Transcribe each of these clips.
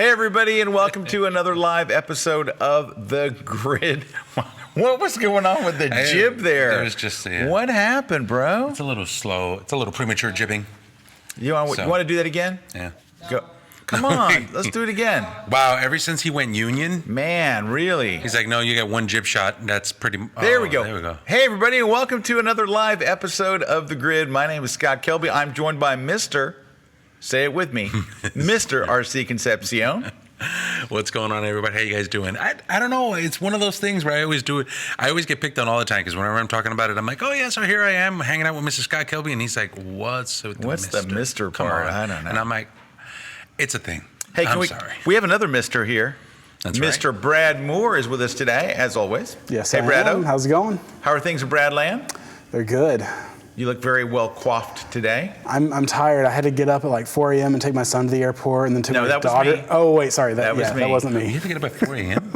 Hey, everybody, and welcome to another live episode of The Grid. What was going on with the jib there? There's just what happened, bro? It's a little slow. It's a little premature jibbing. You want to do that again? Yeah. Go. Come on, let's do it again. Wow, ever since he went union, man, really? he's like, no, you got one jib shot. That's pretty. There we go. There we go. Hey, everybody, and welcome to another live episode of The Grid. My name is Scott Kelby. I'm joined by Mr. Say it with me, Mr. RC Concepcion. What's going on, everybody? How you guys doing? I don't know. It's one of those things where I always do it. I always get picked on all the time because whenever I'm talking about it, I'm like, oh, yeah, so here I am hanging out with Mr. Scott Kelby. And he's like, what's the Mr. part? I don't know. And I'm like, it's a thing. Hey, sorry. We have another Mr. here. That's Mr. Right. Brad Moore is with us today, as always. Yes, hey, Brado. How's it going? How are things in Bradland? They're good. You look very well coiffed today. I'm tired. I had to get up at like 4 a.m. and take my son to the airport and then take my daughter. Was me. Oh, wait, sorry. That was me. That wasn't me. You have to get up at 4 a.m.?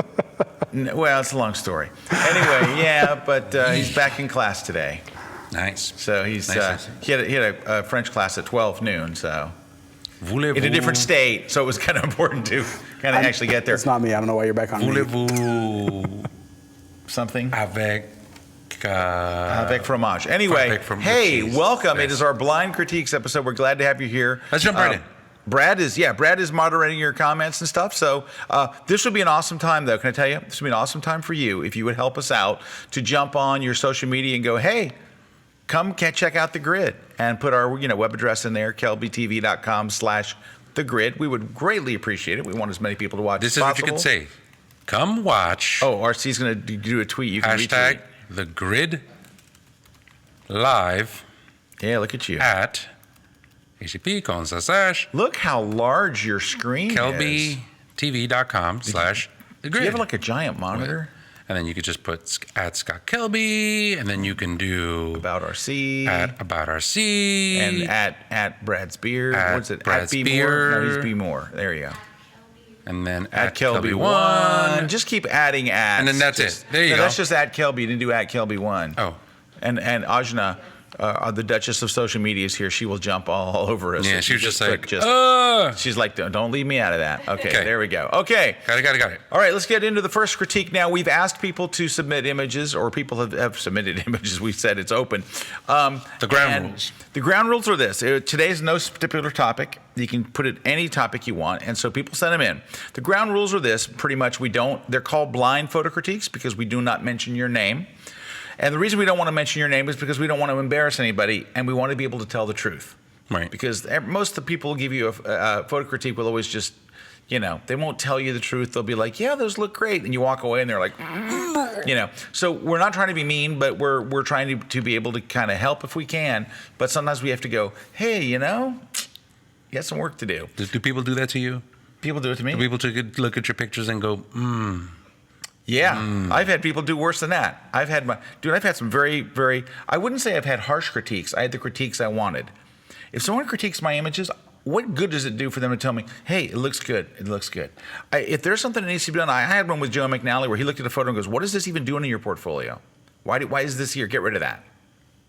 Well, it's a long story. Anyway, yeah, but he's back in class today. Nice. So he's nice. He had a French class at 12 noon, so in a different state, so it was kind of important to kind of actually get there. It's not me. I don't know why you're back on me. Voulez-vous something? Avec fromage. Anyway, hey, welcome. Yes. It is our blind critiques episode. We're glad to have you here. Let's jump right in. Brad is moderating your comments and stuff. So this would be an awesome time, though. Can I tell you? This would be an awesome time for you if you would help us out to jump on your social media and go, hey, come check out The Grid and put our web address in there, kelbytv.com/The Grid. We would greatly appreciate it. We want as many people to watch as possible. This is what you could say. Come watch. Oh, RC's going to do a tweet. You can hashtag retweet. The Grid live. Yeah, look at you. At ACP // Look how large your screen is. KelbyTV.com/The Grid. Do you have like a giant monitor? And then you could just put at Scott Kelby, and then you can do About RC. At About RC. And at Brad's Beard. What's it? Brad's at B Beard. More? No, he's B More. There you go. And then at Kelby1. Just keep adding at. And then that's it. There you go. That's just at Kelby. You didn't do at Kelby1. Oh. And Ajna, the Duchess of social media, is here. She will jump all over us. Yeah, she was just like, she's like, don't leave me out of that. Okay, there we go. Okay. Got it. All right, let's get into the first critique now. We've asked people to submit images, or people have submitted images. We've said it's open. The ground rules. The ground rules are this. Today's no particular topic. You can put it any topic you want, and so people send them in. The ground rules are this. Pretty much they're called blind photo critiques because we do not mention your name. And the reason we don't want to mention your name is because we don't want to embarrass anybody, and we want to be able to tell the truth. Right. Because most of the people who give you a photo critique will always just, they won't tell you the truth. They'll be like, yeah, those look great. And you walk away and they're like, So we're not trying to be mean, but we're trying to be able to kind of help if we can. But sometimes we have to go, hey, you got some work to do. Do people do that to you? People do it to me? Do people look at your pictures and go, Yeah, I've had people do worse than that. I've had some very, very, I wouldn't say I've had harsh critiques. I had the critiques I wanted. If someone critiques my images, what good does it do for them to tell me, hey, it looks good, it looks good? If there's something that needs to be done, I had one with Joe McNally where he looked at a photo and goes, what is this even doing in your portfolio? Why is this here? Get rid of that.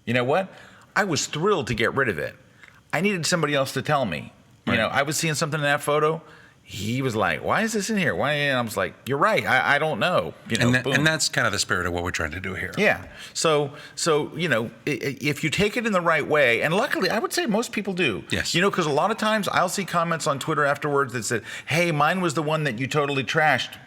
You know what? I was thrilled to get rid of it. I needed somebody else to tell me. Right. I was seeing something in that photo. He was like, why is this in here? Why? And I was like, you're right. I don't know. And that's kind of the spirit of what we're trying to do here. Yeah. So if you take it in the right way, and luckily, I would say most people do. Yes. Because a lot of times I'll see comments on Twitter afterwards that said, hey, mine was the one that you totally trashed,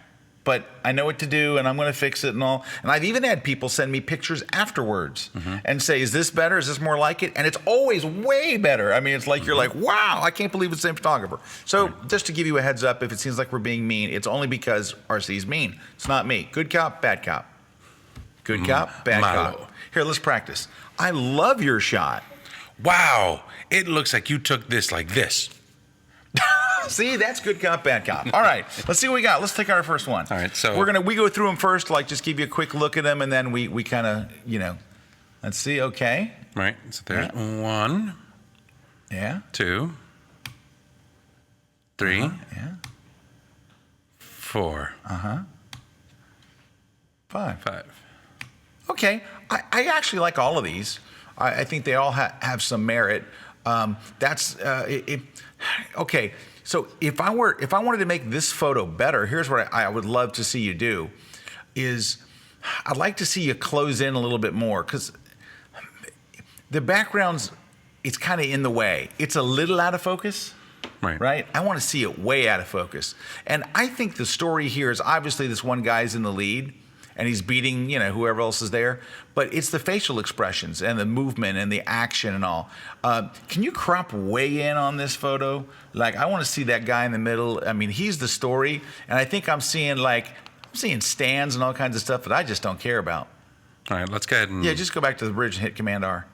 but I know what to do, and I'm going to fix it and all. And I've even had people send me pictures afterwards and say, is this better? Is this more like it? And it's always way better. I mean, it's like you're like, wow, I can't believe it's the same photographer. So just to give you a heads up, if it seems like we're being mean, it's only because RC's mean. It's not me. Good cop, bad cop. Good cop, bad cop. Here, let's practice. I love your shot. Wow. It looks like you took this like this. See, that's good cop, bad cop. All right, let's see what we got. Let's take our first one. All right, so we go through them first, like just give you a quick look at them, and then we kind of, let's see. Okay. Right. So there's 1. Yeah. 2. 3. Yeah. 4. 5. Okay. I actually like all of these. I think they all have some merit. Okay. So if I wanted to make this photo better, here's what I would love to see you do is I'd like to see you close in a little bit more because the background's, it's kind of in the way. It's a little out of focus. Right? I want to see it way out of focus. And I think the story here is obviously this one guy's in the lead and he's beating, whoever else is there. But it's the facial expressions and the movement and the action and all. Can you crop way in on this photo? Like, I want to see that guy in the middle. I mean, he's the story. And I think I'm seeing stands and all kinds of stuff that I just don't care about. All right, let's go ahead and... Yeah, just go back to the bridge and hit Command R.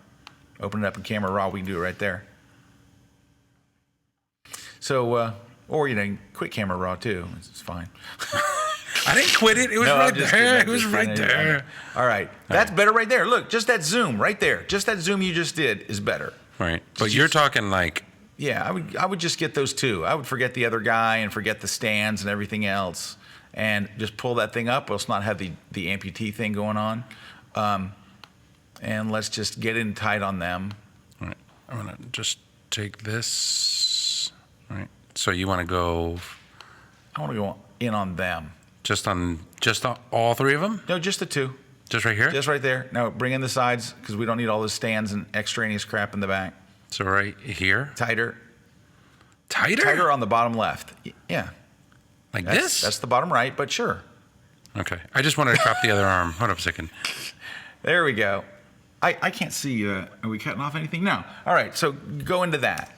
Open it up in Camera Raw. We can do it right there. So, or quit Camera Raw too. It's fine. I didn't quit it. It was right there. It was right there. All right. That's better right there. Look, just that zoom right there. Just that zoom you just did is better. Right. But you're talking like... Yeah, I would just get those two. I would forget the other guy and forget the stands and everything else and just pull that thing up. Let's not have the amputee thing going on. And let's just get in tight on them. All right. I'm going to just take this... All right. So you want to go? I want to go in on them. Just on all three of them? No, just the two. Just right here? Just right there. No, bring in the sides because we don't need all the stands and extraneous crap in the back. So right here? Tighter. Tighter? Tighter on the bottom left. Yeah. Like this? That's the bottom right, but sure. Okay. I just wanted to crop the other arm. Hold up a second. There we go. I can't see. Are we cutting off anything? No. All right. So go into that.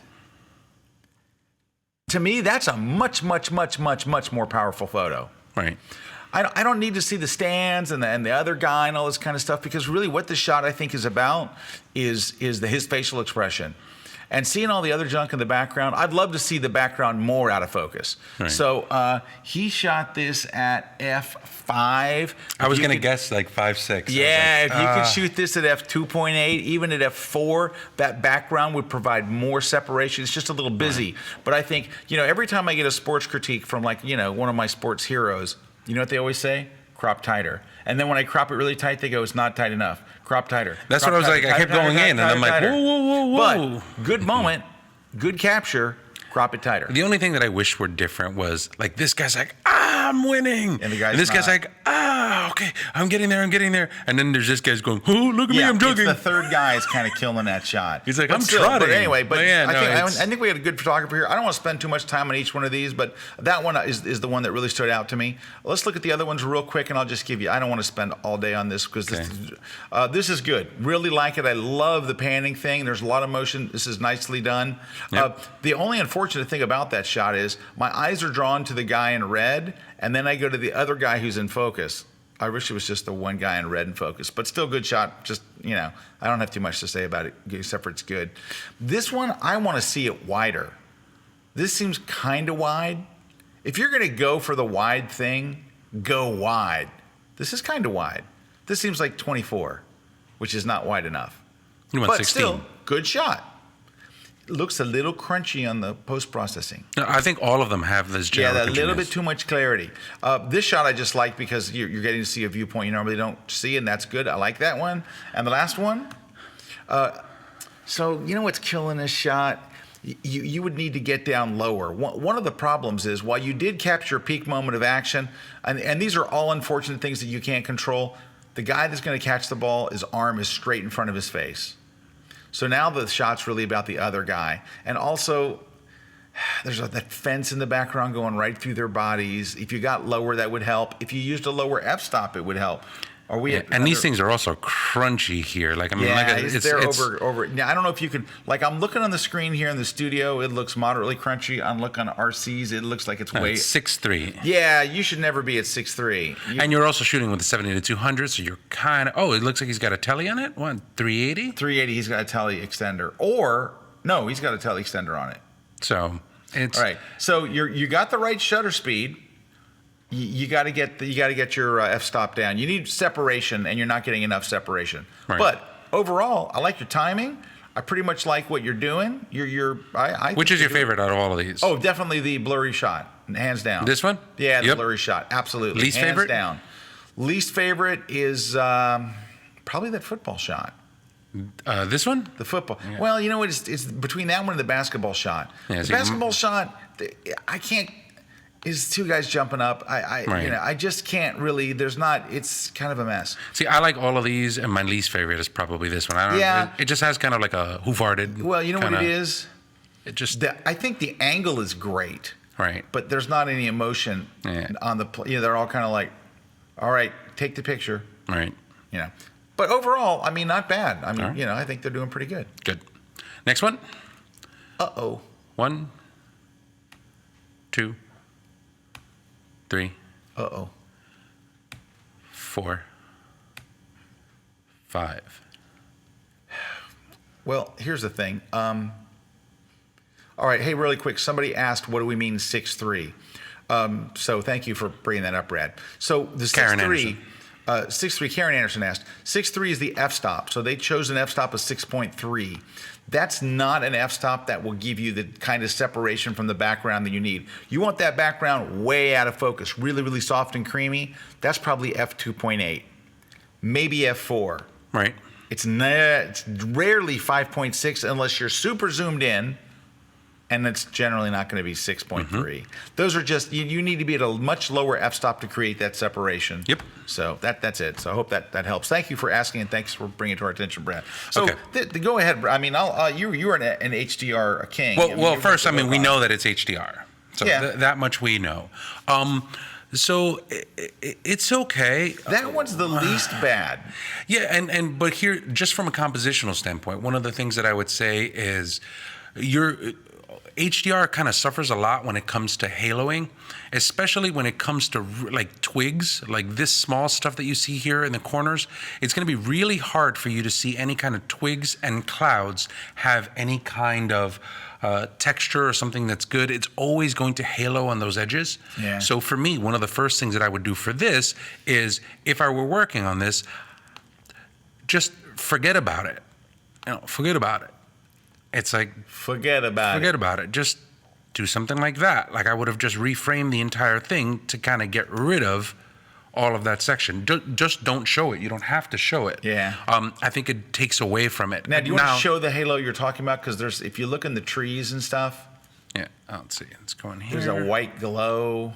To me, that's a much, much, much, much, much more powerful photo. Right. I don't need to see the stands and the other guy and all this kind of stuff because really what this shot I think is about is his facial expression. And seeing all the other junk in the background, I'd love to see the background more out of focus. Right. So he shot this at f5. I was going to guess like 5.6. Yeah, if you could shoot this at f2.8, even at f4, that background would provide more separation. It's just a little busy. Right. But I think, every time I get a sports critique from one of my sports heroes, you know what they always say? Crop tighter. And then when I crop it really tight, they go, it's not tight enough. Crop tighter. That's crop what I was tighter, like. I kept going in, and I'm like, whoa, whoa, whoa, whoa. But good moment, good capture, crop it tighter. The only thing that I wish were different was, like, this guy's like, I'm winning. And this guy's like, okay, I'm getting there. And then there's this guy's going, oh, look at me, I'm jogging. The third guy is kind of killing that shot. He's like, I'm trotting. But anyway, I think we had a good photographer here. I don't want to spend too much time on each one of these, but that one is the one that really stood out to me. Let's look at the other ones real quick, and I'll just give you, I don't want to spend all day on this because this is good. Really like it. I love the panning thing. There's a lot of motion. This is nicely done. Yep. The only unfortunate thing about that shot is my eyes are drawn to the guy in red, and then I go to the other guy who's in focus. I wish it was just the one guy in red in focus, but still good shot. Just, I don't have too much to say about it, except for it's good. This one, I want to see it wider. This seems kind of wide. If you're going to go for the wide thing, go wide. This is kind of wide. This seems like 24, which is not wide enough. You want but 16. Still, good shot. Looks a little crunchy on the post-processing. I think all of them have this general a little bit too much clarity. This shot I just like because you're getting to see a viewpoint you normally don't see, and that's good. I like that one. And the last one, so you know what's killing this shot? You would need to get down lower. One of the problems is while you did capture a peak moment of action, and these are all unfortunate things that you can't control, the guy that's going to catch the ball, his arm is straight in front of his face. So now the shot's really about the other guy. And also, there's that fence in the background going right through their bodies. If you got lower, that would help. If you used a lower f-stop, it would help. And these things are also crunchy here. Like, I mean, it's over. Now, I don't know if you can, like, I'm looking on the screen here in the studio. It looks moderately crunchy. I'm looking on RCs. It looks like it's way. 6.3. Yeah, you should never be at 6.3. And you're also shooting with the 70-200, so you're kind of, it looks like he's got a telly on it. What, 380? 380, he's got a telly extender. Or, no, he's got a telly extender on it. So, it's. All right. So, you got the right shutter speed. You got to get your f-stop down. You need separation, and you're not getting enough separation. Right. But overall, I like your timing. I pretty much like what you're doing. Which is your favorite out of all of these? Oh, definitely the blurry shot, hands down. This one? Yeah, the blurry shot, absolutely. Least favorite? Hands down. Least favorite is probably that football shot. This one? The football. Yeah. Well, you know what? It's between that one and the basketball shot. Yeah, the basketball shot, I can't. Is two guys jumping up. I just can't really. There's not. It's kind of a mess. See, I like all of these, and my least favorite is probably this one. I don't know. It just has kind of like a who-farted. Well, you know what it is? It just. I think the angle is great. Right. But there's not any emotion on the. They're all kind of like, all right, take the picture. Right. But overall, I mean, not bad. I mean, I think they're doing pretty good. Good. Next one. Uh-oh. 1, 2, 3. Uh-oh. 4, 5. Well, here's the thing. All right. Hey, really quick. Somebody asked, what do we mean 6'3"? So thank you for bringing that up, Brad. So the 6'3", 6'3", Karen Anderson asked, 6'3" is the f-stop. So they chose an f-stop of 6.3. That's not an f-stop that will give you the kind of separation from the background that you need. You want that background way out of focus, really, really soft and creamy. That's probably f2.8, maybe f4. Right. It's rarely 5.6 unless you're super zoomed in, and it's generally not going to be 6.3. Those are just, you need to be at a much lower f-stop to create that separation. Yep. So that's it. So I hope that helps. Thank you for asking, and thanks for bringing it to our attention, Brad. So go ahead. I mean, you are an HDR king. Well, first, we know that it's HDR. So that much we know. So it's okay. That one's the least bad. Yeah, but here, just from a compositional standpoint, one of the things that I would say is HDR kind of suffers a lot when it comes to haloing, especially when it comes to like twigs, like this small stuff that you see here in the corners. It's going to be really hard for you to see any kind of twigs and clouds have any kind of texture or something that's good. It's always going to halo on those edges. Yeah. So for me, one of the first things that I would do for this is, if I were working on this, just forget about it. Forget about it. It's like, forget about it. Just do something like that. Like I would have just reframed the entire thing to kind of get rid of all of that section. Just don't show it. You don't have to show it. Yeah. I think it takes away from it. Now, do you want to show the halo you're talking about? Because if you look in the trees and stuff. Yeah, let's see. Let's go in here. There's a white glow.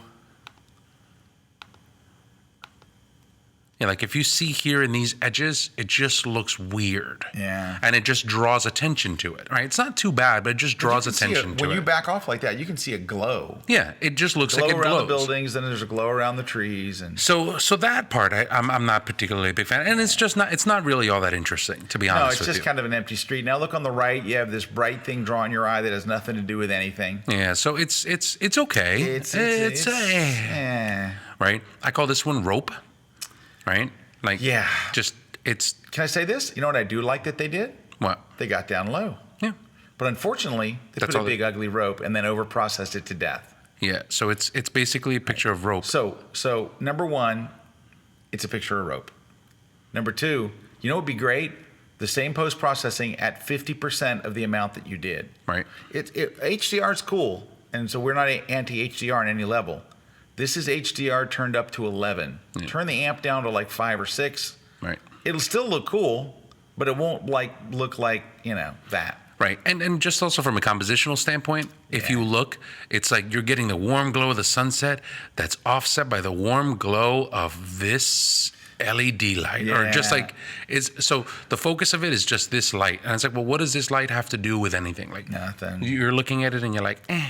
Yeah, like if you see here in these edges, it just looks weird. Yeah. And it just draws attention to it, right? It's not too bad, but it just draws attention to it. When you back off like that, you can see a glow. Yeah, it just looks like it glows. Glow around the buildings, then there's a glow around the trees. And So that part, I'm not particularly a big fan. And it's not really all that interesting, to be honest with you. No, it's just kind of an empty street. Now look on the right, you have this bright thing drawing your eye that has nothing to do with anything. Yeah, so it's okay. It's right? I call this one rope. Right? Like, Can I say this? You know what I do like that they did? What? They got down low. Yeah. But unfortunately, they put a big ugly rope and then over-processed it to death. Yeah, so it's basically a picture of rope. So number one, it's a picture of rope. Number two, you know what would be great? The same post-processing at 50% of the amount that you did. Right. HDR is cool, and so we're not anti-HDR on any level. This is HDR turned up to 11. Yeah. Turn the amp down to like 5 or 6. Right. It'll still look cool, but it won't look like, that. Right. And just also from a compositional standpoint, if you look, it's like you're getting the warm glow of the sunset that's offset by the warm glow of this LED light, or just like so the focus of it is just this light, and it's like, well, what does this light have to do with anything? Like nothing. You're looking at it and you're like, eh.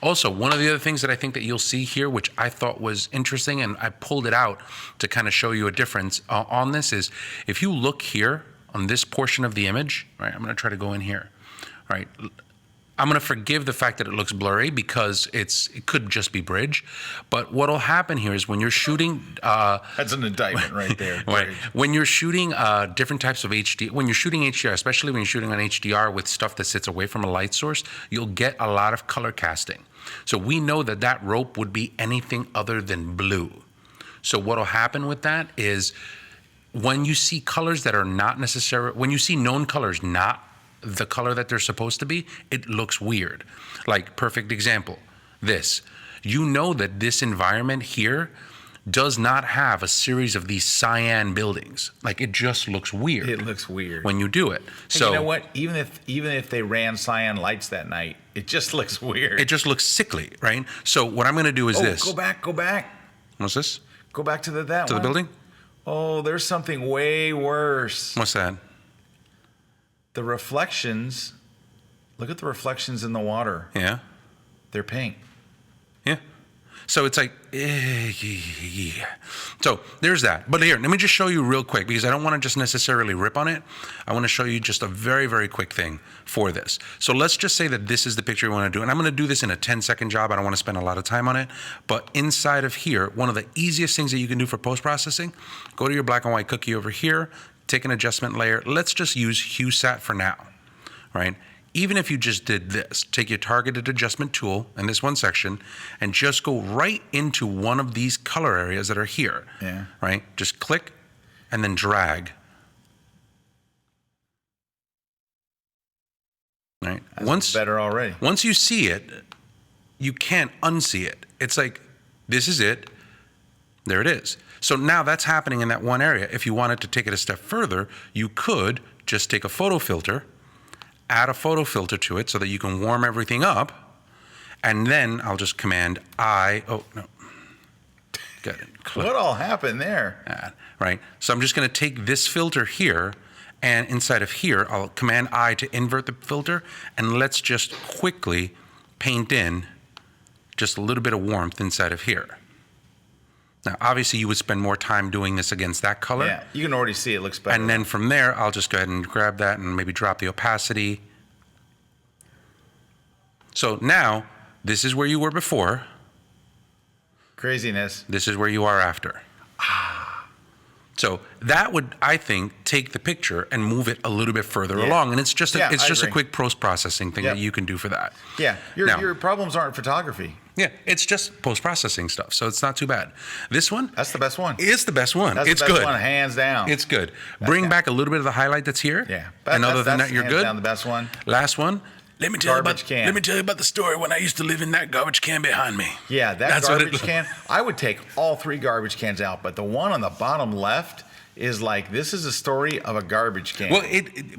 Also, one of the other things that I think that you'll see here, which I thought was interesting, and I pulled it out to kind of show you a difference on this, is if you look here on this portion of the image, right? I'm going to try to go in here, right? I'm going to forgive the fact that it looks blurry because it could just be bridge. But what'll happen here is when you're shooting... That's an indictment right there. Right. When you're shooting different types of when you're shooting HDR, especially when you're shooting on HDR with stuff that sits away from a light source, you'll get a lot of color casting. So we know that rope would be anything other than blue. So what'll happen with that is when you see colors that are not necessary, when you see known colors not the color that they're supposed to be, it looks weird. Like, perfect example, this. You know that this environment here does not have a series of these cyan buildings. Like, it just looks weird. It looks weird when you do it. Hey, So you know what? Even if they ran cyan lights that night, it just looks weird. it just looks sickly, right? So what I'm going to do is this. Go back. What's this? Go back to that To one. the building? Oh, there's something way worse. What's that? The reflections. Look at the reflections in the water. Yeah. They're pink. Yeah. So it's like, so there's that. But here, let me just show you real quick, because I don't want to just necessarily rip on it. I want to show you just a very, very quick thing for this. So let's just say that this is the picture we want to do. And I'm going to do this in a 10-second job. I don't want to spend a lot of time on it. But inside of here, one of the easiest things that you can do for post-processing, go to your black and white cookie over here, take an adjustment layer. Let's just use HueSat for now, right? Even if you just did this, take your targeted adjustment tool in this one section and just go right into one of these color areas that are here, right? Just click and then drag. Right? That's better already. Once you see it, you can't unsee it. It's like, this is it. There it is. So now that's happening in that one area. If you wanted to take it a step further, you could just take a photo filter, add a photo filter to it so that you can warm everything up. And then I'll just command oh, no. Got it. What all happened there? Right. So I'm just going to take this filter here, and inside of here, I'll command I to invert the filter, and let's just quickly paint in just a little bit of warmth inside of here. Now, obviously, you would spend more time doing this against that color. Yeah, you can already see it looks better. And then from there, I'll just go ahead and grab that and maybe drop the opacity. So now, this is where you were before. Craziness. This is where you are after. So that would, I think, take the picture and move it a little bit further along. And it's just a quick post-processing thing that you can do for that. Yeah, your problems aren't photography. Yeah, it's just post-processing stuff, so it's not too bad. This one? That's the best one. It's the best one. That's it's the best good. one, hands down. It's good. Bring back a little bit of the highlight that's here. Yeah. And other than that, you're hands good. Down the best one. Last one. Let me tell Garbage can. Let me tell you about the story when I used to live in that garbage can behind me. Yeah, that's garbage can. I would take all 3 garbage cans out, but the one on the bottom left is like, this is a story of a garbage can. Well,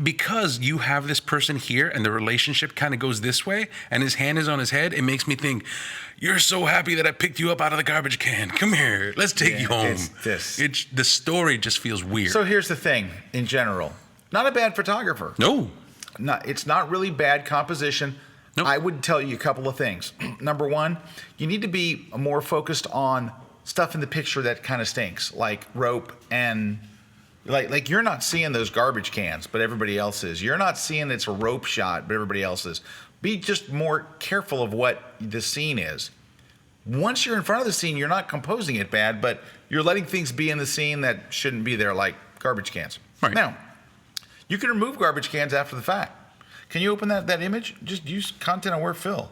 because you have this person here and the relationship kind of goes this way and his hand is on his head, it makes me think, you're so happy that I picked you up out of the garbage can. Come here, let's take you home. The story just feels weird. So here's the thing, in general, not a bad photographer. No. It's not really bad composition. Nope. I would tell you a couple of things. Number one, you need to be more focused on stuff in the picture that kind of stinks, like rope and like you're not seeing those garbage cans, but everybody else is. You're not seeing it's a rope shot, but everybody else is. Be just more careful of what the scene is. Once you're in front of the scene, you're not composing it bad, but you're letting things be in the scene that shouldn't be there, like garbage cans. Right. Now, you can remove garbage cans after the fact. Can you open that image? Just use content aware fill.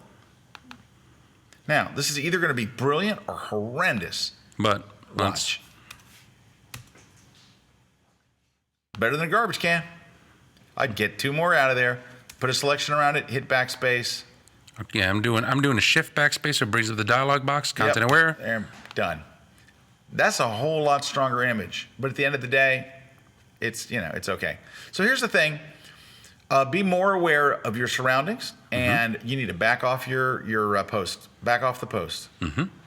Now, this is either going to be brilliant or horrendous. But watch. Better than a garbage can. I'd get 2 more out of there, put a selection around it, hit backspace. Yeah, I'm doing a shift backspace, so it brings up the dialog box, content aware. There, done. That's a whole lot stronger image. But at the end of the day, it's okay. So here's the thing. Be more aware of your surroundings, and you need to back off your post. Back off the post.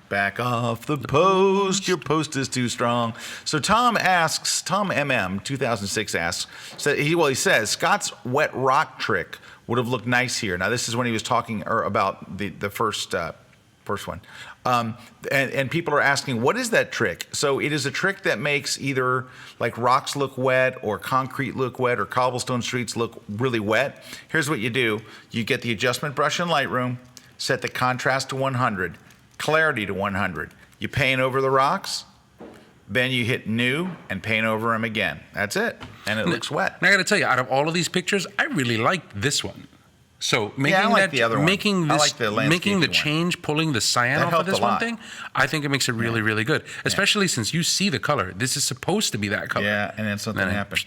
Back off the post. Your post is too strong. So Tom MM 2006 asks, he says Scott's wet rock trick would have looked nice here. Now this is when he was talking about the first one. And people are asking, what is that trick? So it is a trick that makes either like rocks look wet or concrete look wet or cobblestone streets look really wet. Here's what you do. You get the adjustment brush in Lightroom, set the contrast to 100, clarity to 100. You paint over the rocks, then you hit new and paint over them again. That's it. And it looks wet. And I got to tell you, out of all of these pictures, I really liked this one. So making the other one. making the change, pulling the cyan off of this one thing, I think it makes it really, really good. Especially since you see the color. This is supposed to be that color. Yeah, and then something happened.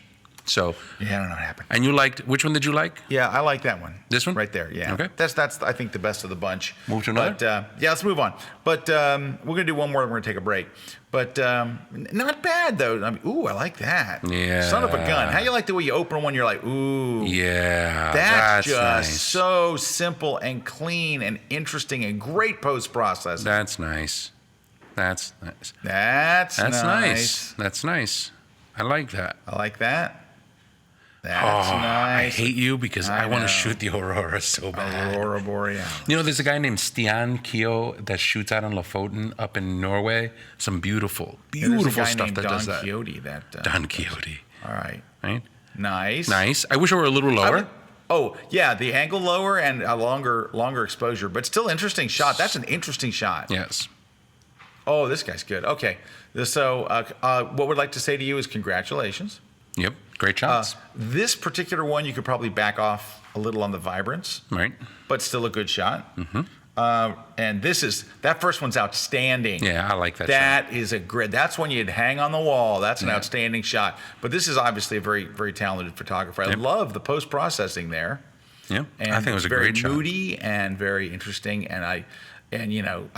So Yeah, I don't know what happened. and you liked which one did you like? Yeah, I like that one. This one? Right there, yeah. Okay. That's I think the best of the bunch. Move to another? But, yeah, let's move on. But we're going to do one more, then we're going to take a break. But not bad, though. I mean, ooh, I like that. Yeah. Son of a gun. How you like the way you open one, you're like, ooh. Yeah. That's just nice. so simple and clean and interesting and great post-processing. That's nice. That's nice. That's nice. That's nice. I like that. I like that. That's nice. I hate you because I want know. to shoot the Aurora so bad. Aurora Borealis. You know, there's a guy named Stian Keo that shoots out in Lofoten up in Norway. Some beautiful There's a guy stuff named that Don does that. Quixote that. Don Quixote. All right. Right? Nice. Nice. I wish it were a little lower. Oh, yeah, the angle lower and a longer exposure, but still interesting shot. That's an interesting shot. Yes. Oh, this guy's good. Okay. So what we'd like to say to you is congratulations. Yep. Great shots. This particular one, you could probably back off a little on the vibrance, Right. but still a good shot. Mm-hmm. And that first one's outstanding. Yeah, I like that shot. That is a grid. That's when you'd hang on the wall. That's an outstanding shot. But this is obviously a very, very talented photographer. I love the post-processing there. Yeah, And I think it was a very great shot. moody and very interesting. And I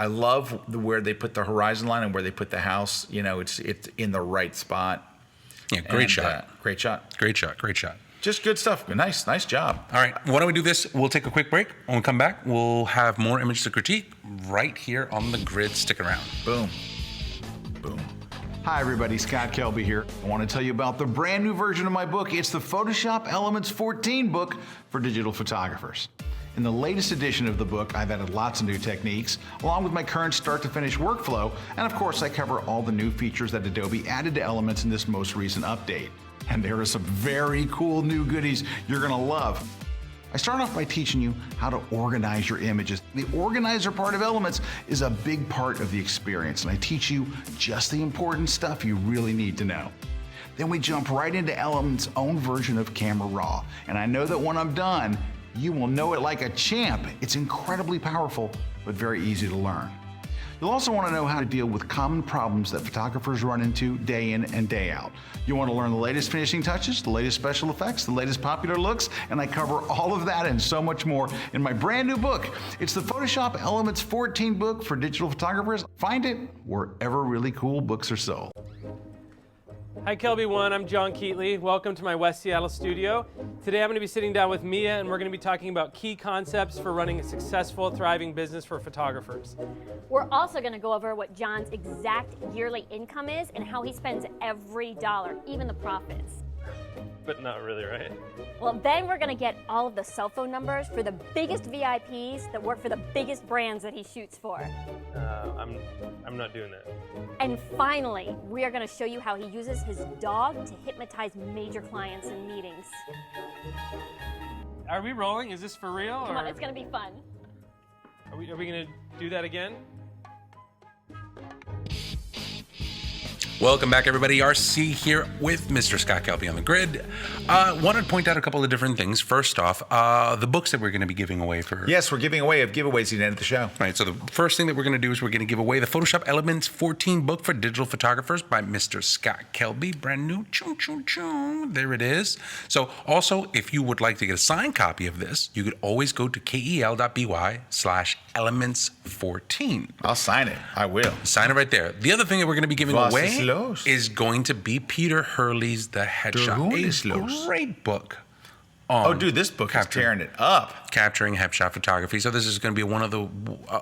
love where they put the horizon line and where they put the house. You know, it's in the right spot. Yeah, great And, shot. great shot. Great shot. Great shot. Just good stuff. Nice job. All right, why don't we do this? We'll take a quick break. When we come back, we'll have more images to critique right here on the grid. Stick around. Boom. Boom. Hi, everybody. Scott Kelby here. I want to tell you about the brand new version of my book. It's the Photoshop Elements 14 book for digital photographers. In the latest edition of the book, I've added lots of new techniques, along with my current start-to-finish workflow, and of course, I cover all the new features that Adobe added to Elements in this most recent update. And there are some very cool new goodies you're gonna love. I start off by teaching you how to organize your images. The organizer part of Elements is a big part of the experience, and I teach you just the important stuff you really need to know. Then we jump right into Elements' own version of Camera Raw, and I know that when I'm done, you will know it like a champ. It's incredibly powerful, but very easy to learn. You'll also want to know how to deal with common problems that photographers run into day in and day out. You want to learn the latest finishing touches, the latest special effects, the latest popular looks, and I cover all of that and so much more in my brand new book. It's the Photoshop Elements 14 book for digital photographers. Find it wherever really cool books are sold. Hi Kelby One, I'm John Keatley. Welcome to my West Seattle studio. Today I'm going to be sitting down with Mia and we're going to be talking about key concepts for running a successful, thriving business for photographers. We're also going to go over what John's exact yearly income is and how he spends every dollar, even the profits. But not really, right? Well, then we're going to get all of the cell phone numbers for the biggest VIPs that work for the biggest brands that he shoots for. I'm not doing that. And finally, we are going to show you how he uses his dog to hypnotize major clients in meetings. Are we rolling? Is this for real? Come on, it's going to be fun. Are we going to do that again? Welcome back, everybody. RC here with Mr. Scott Kelby on the grid. Wanted to point out a couple of different things. First off, the books that we're going to be giving away for. Yes, we're giving away giveaways at the end of the show. Right, so the first thing that we're going to do is we're going to give away the Photoshop Elements 14 book for digital photographers by Mr. Scott Kelby. Brand new. Choo, choo, choo. There it is. So also, if you would like to get a signed copy of this, you could always go to kel.by/elements14. I'll sign it. I will. Sign it right there. The other thing that we're going to be giving away los. is going to be Peter Hurley's The Headshot. is A los. great book. Oh, dude, this book is tearing it up. Capturing headshot photography. So this is going to be one of the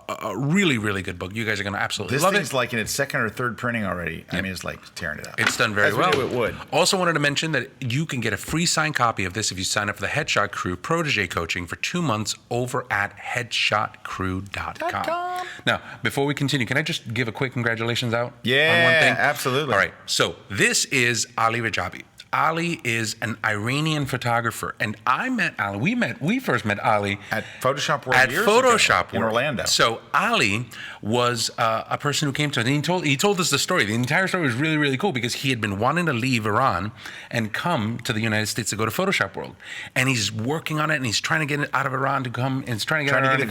a really, really good book. You guys are going to absolutely This love thing's it. like in its second or third printing already. I mean, it's like tearing it up. It's done very As well. We knew it would. Also wanted to mention that you can get a free signed copy of this if you sign up for the Headshot Crew Protege Coaching for 2 months over at headshotcrew.com. Now, before we continue, can I just give a quick congratulations out on one Yeah, thing? absolutely. All right. So this is Ali Rajabi. Ali is an Iranian photographer, and I met Ali. We first met Ali At Photoshop World at years Photoshop ago in World. Orlando. So Ali was a person who came to us, and he told us the story. The entire story was really, really cool because he had been wanting to leave Iran and come to the United States to go to Photoshop World, and he's working on it, and he's trying to get it out of Iran to come, and he's trying to get a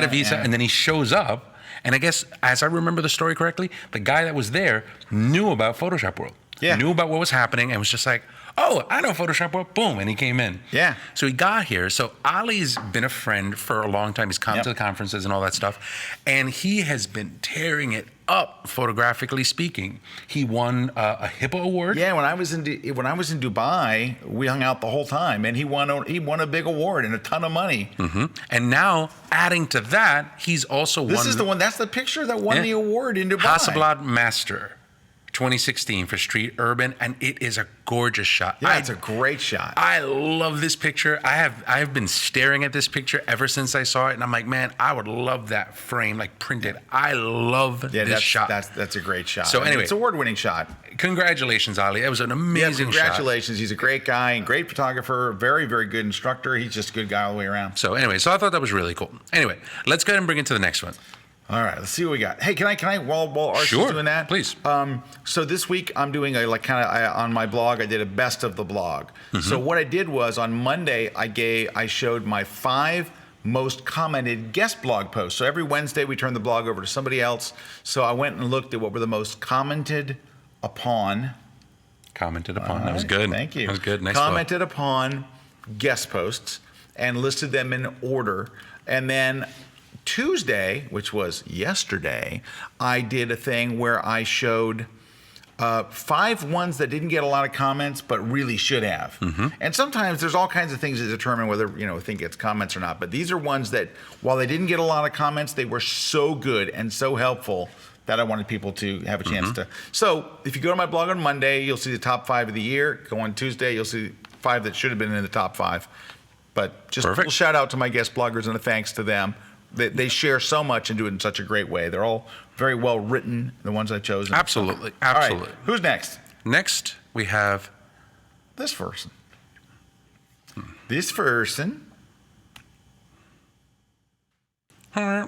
visa, yeah. and then he shows up, and I guess as I remember the story correctly, the guy that was there knew about Photoshop World. Yeah. Knew about what was happening and was just like, Oh, I know Photoshop work. Boom, and he came in. Yeah. So he got here. So Ali's been a friend for a long time. He's come to the conferences and all that stuff, and he has been tearing it up, photographically speaking. He won a Hippo Award. Yeah, when I was in Dubai, we hung out the whole time, and he won a big award and a ton of money. And now, adding to that, he's also won. This is the one. That's the picture that won the award in Dubai. Hasselblad Master 2016 for Street Urban, and it is a gorgeous shot. Yeah, it's a great shot. I love this picture. I have been staring at this picture ever since I saw it, and I'm like, man, I would love that frame, like printed. I love this shot. That's a great shot. So anyway, it's an award-winning shot. Congratulations, Ali. That was an amazing shot. Congratulations. He's a great guy and great photographer. Very, very good instructor. He's just a good guy all the way around. So anyway, I thought that was really cool. Anyway, let's go ahead and bring it to the next one. All right, let's see what we got. Hey, can I while Archie's doing that? Please. So this week I'm doing on my blog, I did a best of the blog. So what I did was on Monday I showed my 5 most commented guest blog posts. So every Wednesday we turn the blog over to somebody else. So I went and looked at what were the most commented upon. That was good. Thank you. That was good. Next commented upon guest posts and listed them in order. And then Tuesday, which was yesterday, I did a thing where I showed 5 ones that didn't get a lot of comments but really should have. And sometimes there's all kinds of things to determine whether a thing gets comments or not. But these are ones that, while they didn't get a lot of comments, they were so good and so helpful that I wanted people to have a chance to. So if you go to my blog on Monday, you'll see the top 5 of the year. Go on Tuesday, you'll see 5 that should have been in the top 5. But just a little shout out to my guest bloggers and a thanks to them. They share so much and do it in such a great way. They're all very well written, the ones I've chosen. Absolutely. All right, who's next? Next, we have this person. This person. I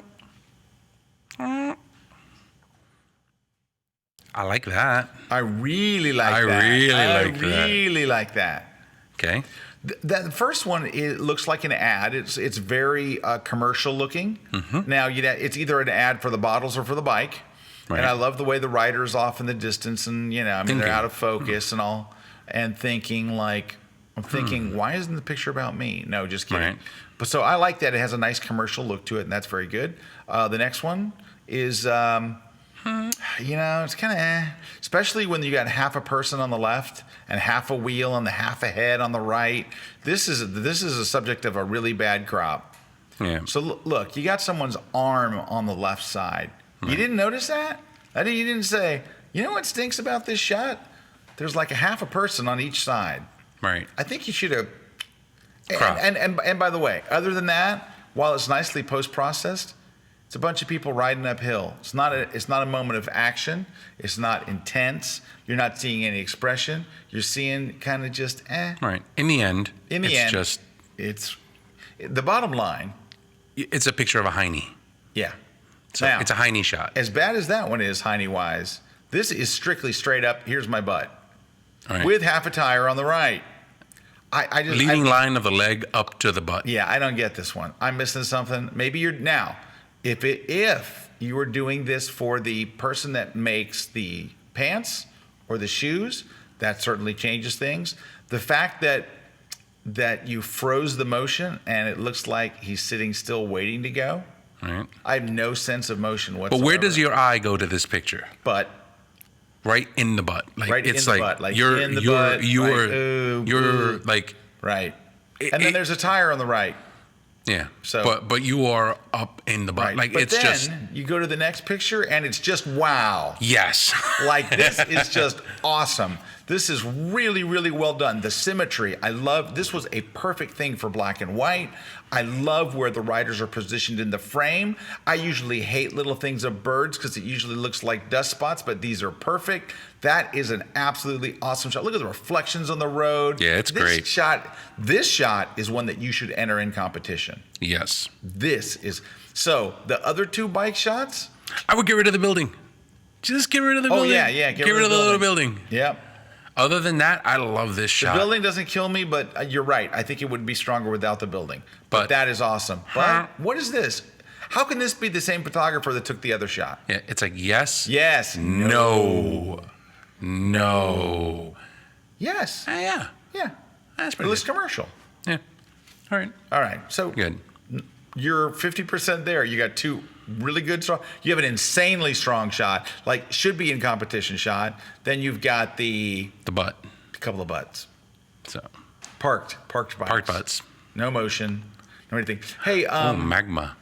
like that. I really like that. I really like that. Okay. The first one, it looks like an ad. It's very commercial looking. Now, it's either an ad for the bottles or for the bike. Right. And I love the way the rider's off in the distance, and they're out of focus and all. And I'm thinking, why isn't the picture about me? No, just kidding. Right. But so I like that it has a nice commercial look to it, and that's very good. The next one is. It's kind of especially when you got half a person on the left and half a wheel and the half a head on the right. This is a subject of a really bad crop. Yeah. So look, you got someone's arm on the left side. Right. You didn't notice that? You didn't say, you know what stinks about this shot? There's like a half a person on each side. Right. I think you should have. And by the way, other than that, while it's nicely post-processed, it's a bunch of people riding uphill. It's not a moment of action. It's not intense. You're not seeing any expression. You're seeing kind of just Right. In the end, it's the bottom line. It's a picture of a hiney. Yeah. So it's a hiney shot. As bad as that one is, hiney-wise, this is strictly straight up, here's my butt. Right. With half a tire on the right. Leading line of the leg up to the butt. Yeah, I don't get this one. I'm missing something. Maybe you're now. If you were doing this for the person that makes the pants or the shoes, that certainly changes things. The fact that you froze the motion and it looks like he's sitting still waiting to go. Right. I have no sense of motion whatsoever. But where does your eye go to this picture? Butt. Right in the butt. Right in the butt. Like you're in the butt. You're like right. And then there's a tire on the right. Yeah. So, but you are up in the butt. Right. Like but it's then just. You go to the next picture and it's just wow. Yes. Like this is just awesome. This is really, really well done. The symmetry, I love. This was a perfect thing for black and white. I love where the riders are positioned in the frame. I usually hate little things of birds because it usually looks like dust spots, but these are perfect. That is an absolutely awesome shot. Look at the reflections on the road. Yeah, it's great. This shot is one that you should enter in competition. Yes. This is. So the other 2 bike shots? I would get rid of the building. Just get rid of the building. Oh, yeah. Get rid of the little building. Yep. Other than that, I love this shot. The building doesn't kill me, but you're right. I think it would be stronger without the building. But that is awesome. But what is this? How can this be the same photographer that took the other shot? Yeah, it's like yes. Yes. No. Yes. Yeah. Yeah. That's It pretty looks good. commercial. Yeah. All right. All right. So Good. you're 50% there. You got two really good strong. You have an insanely strong shot, like should be in competition shot. Then you've got The butt. a couple of butts. So Parked butts. parked butts. No motion, no anything. Hey, Magma.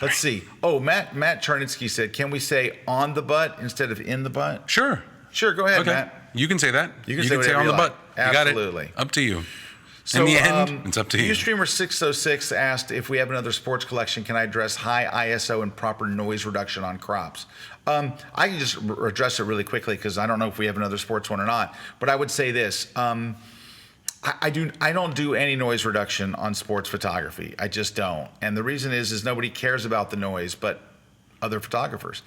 let's see. Oh, Matt Charnitsky said, can we say on the butt instead of in the butt? Sure. Sure, go ahead, Okay. Matt. You can say that. You can say whatever on you the like. butt. You got it. Absolutely. Up to you. So, In the end, it's up to you. Ustreamer 606 asked if we have another sports collection, can I address high ISO and proper noise reduction on crops? I can just address it really quickly because I don't know if we have another sports one or not. But I would say this: I don't do any noise reduction on sports photography. I just don't. And the reason is nobody cares about the noise, but other photographers.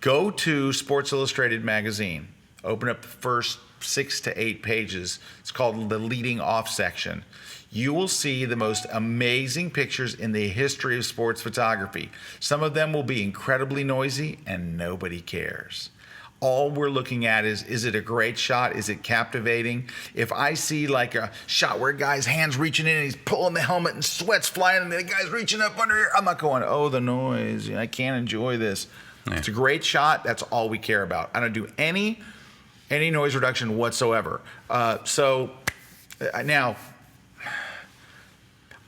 Go to Sports Illustrated magazine. Open up the first 6 to 8 pages. It's called the leading off section. You will see the most amazing pictures in the history of sports photography. Some of them will be incredibly noisy and nobody cares. All we're looking at is it a great shot? Is it captivating? If I see like a shot where a guy's hands reaching in and he's pulling the helmet and sweat's flying and the guy's reaching up under here, I'm not going, oh, the noise. I can't enjoy this. Yeah. It's a great shot. That's all we care about. I don't do any noise reduction whatsoever. Now,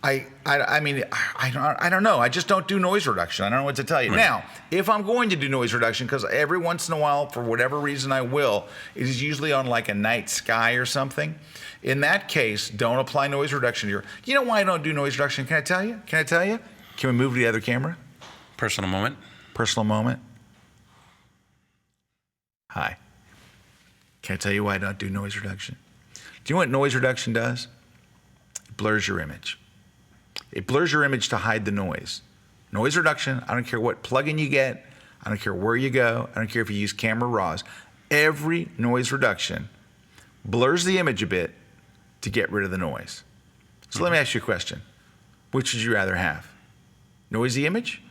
I mean, I don't know. I just don't do noise reduction. I don't know what to tell you. Right. Now, if I'm going to do noise reduction, because every once in a while, for whatever reason I will, it is usually on like a night sky or something. In that case, don't apply noise reduction to your. You know why I don't do noise reduction? Can I tell you? Can we move to the other camera? Personal moment. Personal moment. Hi. Can I tell you why I don't do noise reduction? Do you know what noise reduction does? It blurs your image. It blurs your image to hide the noise. Noise reduction, I don't care what plugin you get. I don't care where you go. I don't care if you use camera raws. Every noise reduction blurs the image a bit to get rid of the noise. So let me ask you a question. Which would you rather have? Noisy image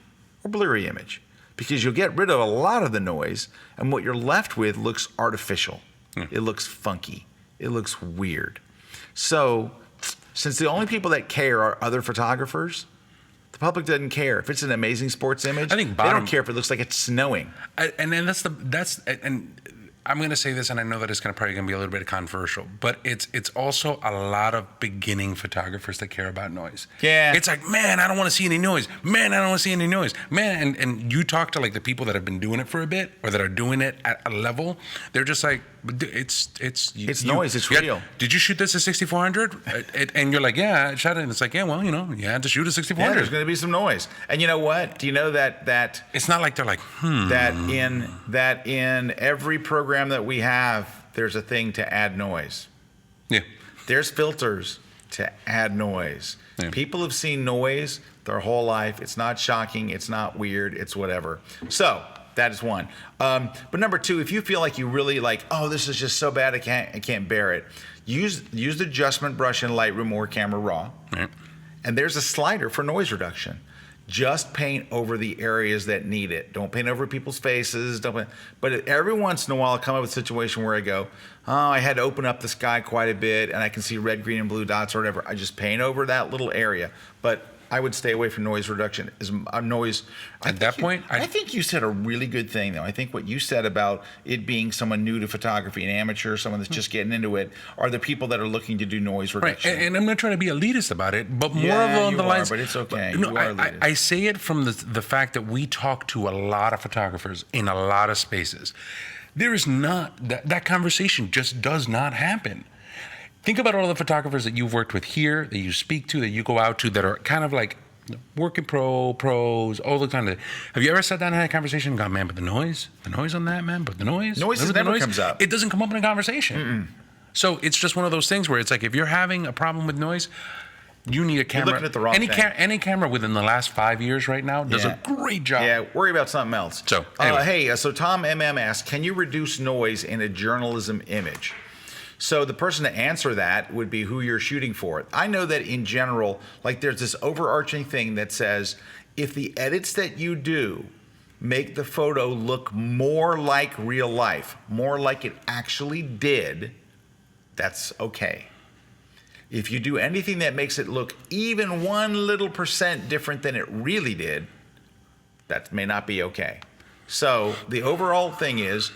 or blurry image? Because you'll get rid of a lot of the noise, and what you're left with looks artificial. It looks funky. It looks weird. So, since the only people that care are other photographers, the public doesn't care. If it's an amazing sports image, I think they don't care if it looks like it's snowing. And I'm going to say this, and I know that it's probably going to be a little bit controversial, but it's also a lot of beginning photographers that care about noise. Yeah. It's like, man, I don't want to see any noise. Man, I don't want to see any noise. Man, and you talk to like the people that have been doing it for a bit or that are doing it at a level, they're just like, it's noise. It's real. Did you shoot this at 6400? And you're like, yeah, I shot it. And it's like, yeah, well, you had to shoot at Yeah, 6400. there's going to be some noise. And you know what? Do you know that It's not like they're like, that in every program that we have, there's a thing to add noise. Yeah. There's filters to add noise. Yeah. People have seen noise their whole life. It's not shocking. It's not weird. It's whatever. So that is one. But number two, if you feel like you really like, oh, this is just so bad, I can't bear it. Use the adjustment brush in Lightroom or Camera Raw. Right. And there's a slider for noise reduction. Just paint over the areas that need it. Don't paint over people's faces. But every once in a while, I'll come up with a situation where I go, oh, I had to open up the sky quite a bit, and I can see red, green, and blue dots or whatever. I just paint over that little area. But I would stay away from noise reduction. Noise. At that point, I think you said a really good thing, though. I think what you said about it being someone new to photography, an amateur, someone that's just getting into it, are the people that are looking to do noise Right, reduction. and I'm not trying to be elitist about it, but more Yeah, along you the are, lines. but it's okay. No, You are elitist. I say it from the fact that we talk to a lot of photographers in a lot of spaces. There is not that conversation just does not happen. Think about all the photographers that you've worked with here, that you speak to, that you go out to, that are kind of like working pros, all the kind of. Have you ever sat down and had a conversation and gone, man, but the noise on that, man, but the noise Never comes up. It doesn't come up in a conversation. So it's just one of those things where it's like if you're having a problem with noise, you need a camera. looking at the wrong thing. Any camera within the last 5 years right now does Yeah. a great job. Yeah, worry about something else. So, anyway. so Tom MM asks, can you reduce noise in a journalism image? So the person to answer that would be who you're shooting for. I know that in general, like there's this overarching thing that says, if the edits that you do make the photo look more like real life, more like it actually did, that's okay. If you do anything that makes it look even 1 little % different than it really did, that may not be okay. So the overall thing is,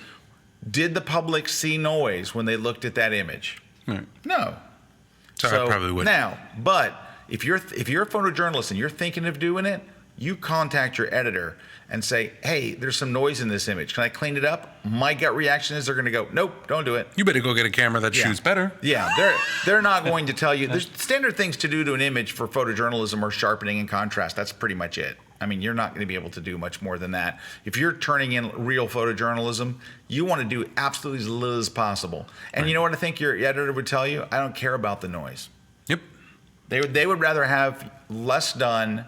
did the public see noise when they looked at that image? No. So I probably wouldn't. Now, but if you're a photojournalist and you're thinking of doing it, you contact your editor and say, hey, there's some noise in this image. Can I clean it up? My gut reaction is they're going to go, nope, don't do it. You better go get a camera that shoots better. Yeah, they're not going to tell you. There's standard things to do to an image for photojournalism or sharpening and contrast. That's pretty much it. I mean, you're not going to be able to do much more than that. If you're turning in real photojournalism, you want to do absolutely as little as possible. And you know what I think your editor would tell you? I don't care about the noise. Yep. They would rather have less done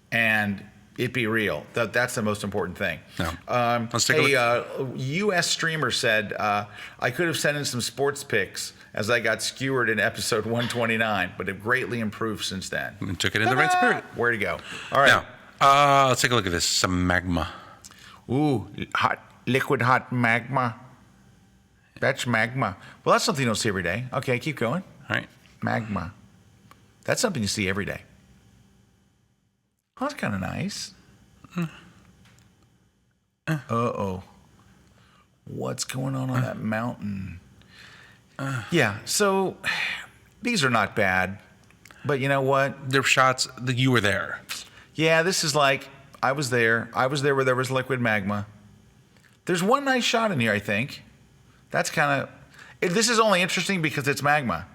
and it be real. That's the most important thing. No. Let's take a look. U.S. streamer said, I could have sent in some sports picks as I got skewered in episode 129, but have greatly improved since then. And took it in the right spirit. Where to go? All right. Now, let's take a look at this. Some magma. Ooh, liquid hot magma. That's magma. Well, that's something you don't see every day. Okay, keep going. All right. Magma. That's something you see every day. Oh, that's kind of nice. Uh-oh. What's going on that mountain? Yeah, so these are not bad. But you know what? They're shots that you were there. Yeah, this is like, I was there. I was there where there was liquid magma. There's one nice shot in here, I think. That's kind of... This is only interesting because it's magma.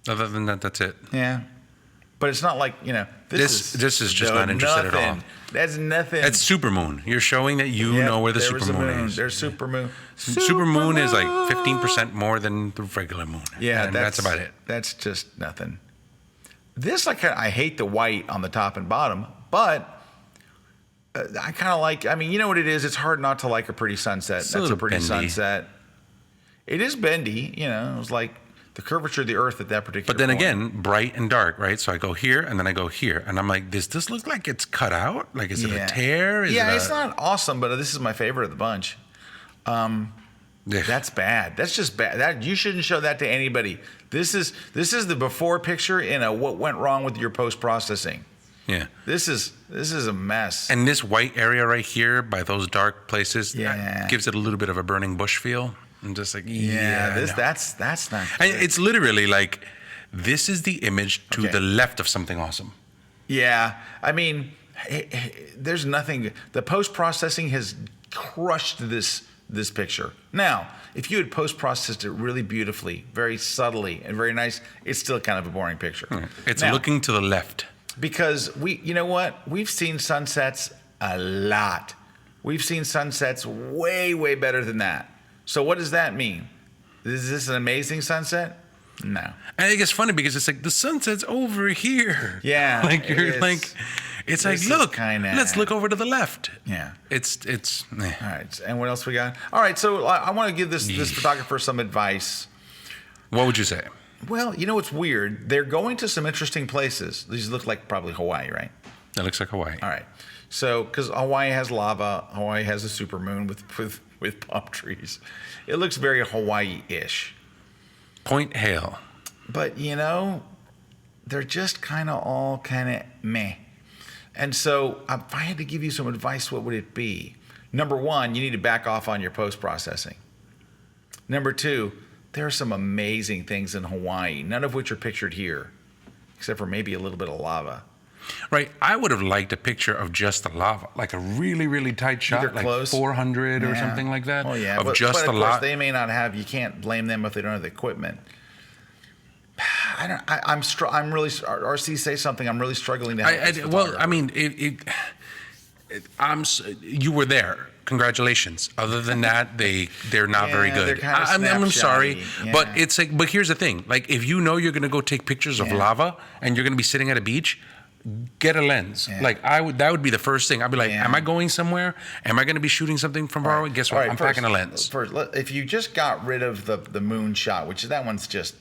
Other than that, that's it. Yeah. But it's not like, you know... This is just not interested at all. That's nothing. That's supermoon. You're showing that you know where the supermoon is. There's supermoon. Supermoon is like 15% more than the regular moon. Yeah, and that's about it. That's just nothing. This, I hate the white on the top and bottom, but I kind of like, I mean, you know what it is? It's hard not to like a pretty sunset. That's a pretty bendy. sunset. It is bendy, you know. It was like the curvature of the earth at that particular But then point. again, bright and dark, right? So I go here and then I go here. And I'm like, does this look like it's cut out? Like, is it a tear? It's not awesome, but this is my favorite of the bunch. That's bad. That's just bad. That you shouldn't show that to anybody. This is the before picture in a what went wrong with your post-processing. Yeah. This is a mess. And this white area right here by those dark places gives it a little bit of a burning bush feel. I'm just like, that's not good. And it's literally like, this is the image to the left of something awesome. Yeah. I mean, there's nothing. The post-processing has crushed this picture. Now, if you had post-processed it really beautifully, very subtly, and very nice, it's still kind of a boring picture. It's looking to the left. Because you know what? We've seen sunsets a lot. We've seen sunsets way, way better than that. So what does that mean? Is this an amazing sunset? No. And I think it's funny because it's like the sunset's over here. Yeah. Like you're like, it's like, look, let's look over to the left. Yeah. It's. All right. And what else we got? All right. So I want to give this photographer some advice. What would you say? Well, you know what's weird? They're going to some interesting places. These look like probably Hawaii, right? That looks like Hawaii. All right. So, because Hawaii has lava, Hawaii has a supermoon with palm trees. It looks very Hawaii-ish. Point Hale. But, you know, they're just kind of meh. And so if I had to give you some advice, what would it be? Number one, you need to back off on your post-processing. Number two, there are some amazing things in Hawaii, none of which are pictured here, except for maybe a little bit of lava. Right. I would have liked a picture of just the lava, like a really, really tight shot, Either like close. 400 or something like that. Oh, yeah. Of just the lava. They may not have, you can't blame them if they don't have the equipment. I'm really, RC, say something. I'm really struggling to help this well, I mean, you were there. Congratulations. Other than that, they're not very good. They're kind of I'm sorry, yeah. but it's like. But here's the thing: like, if you know you're going to go take pictures of lava and you're going to be sitting at a beach, get a lens. Yeah. Like that would be the first thing. I'd be like, am I going somewhere? Am I going to be shooting something from far away? Guess what? I'm packing a lens. First, if you just got rid of the moon shot, which that one's just.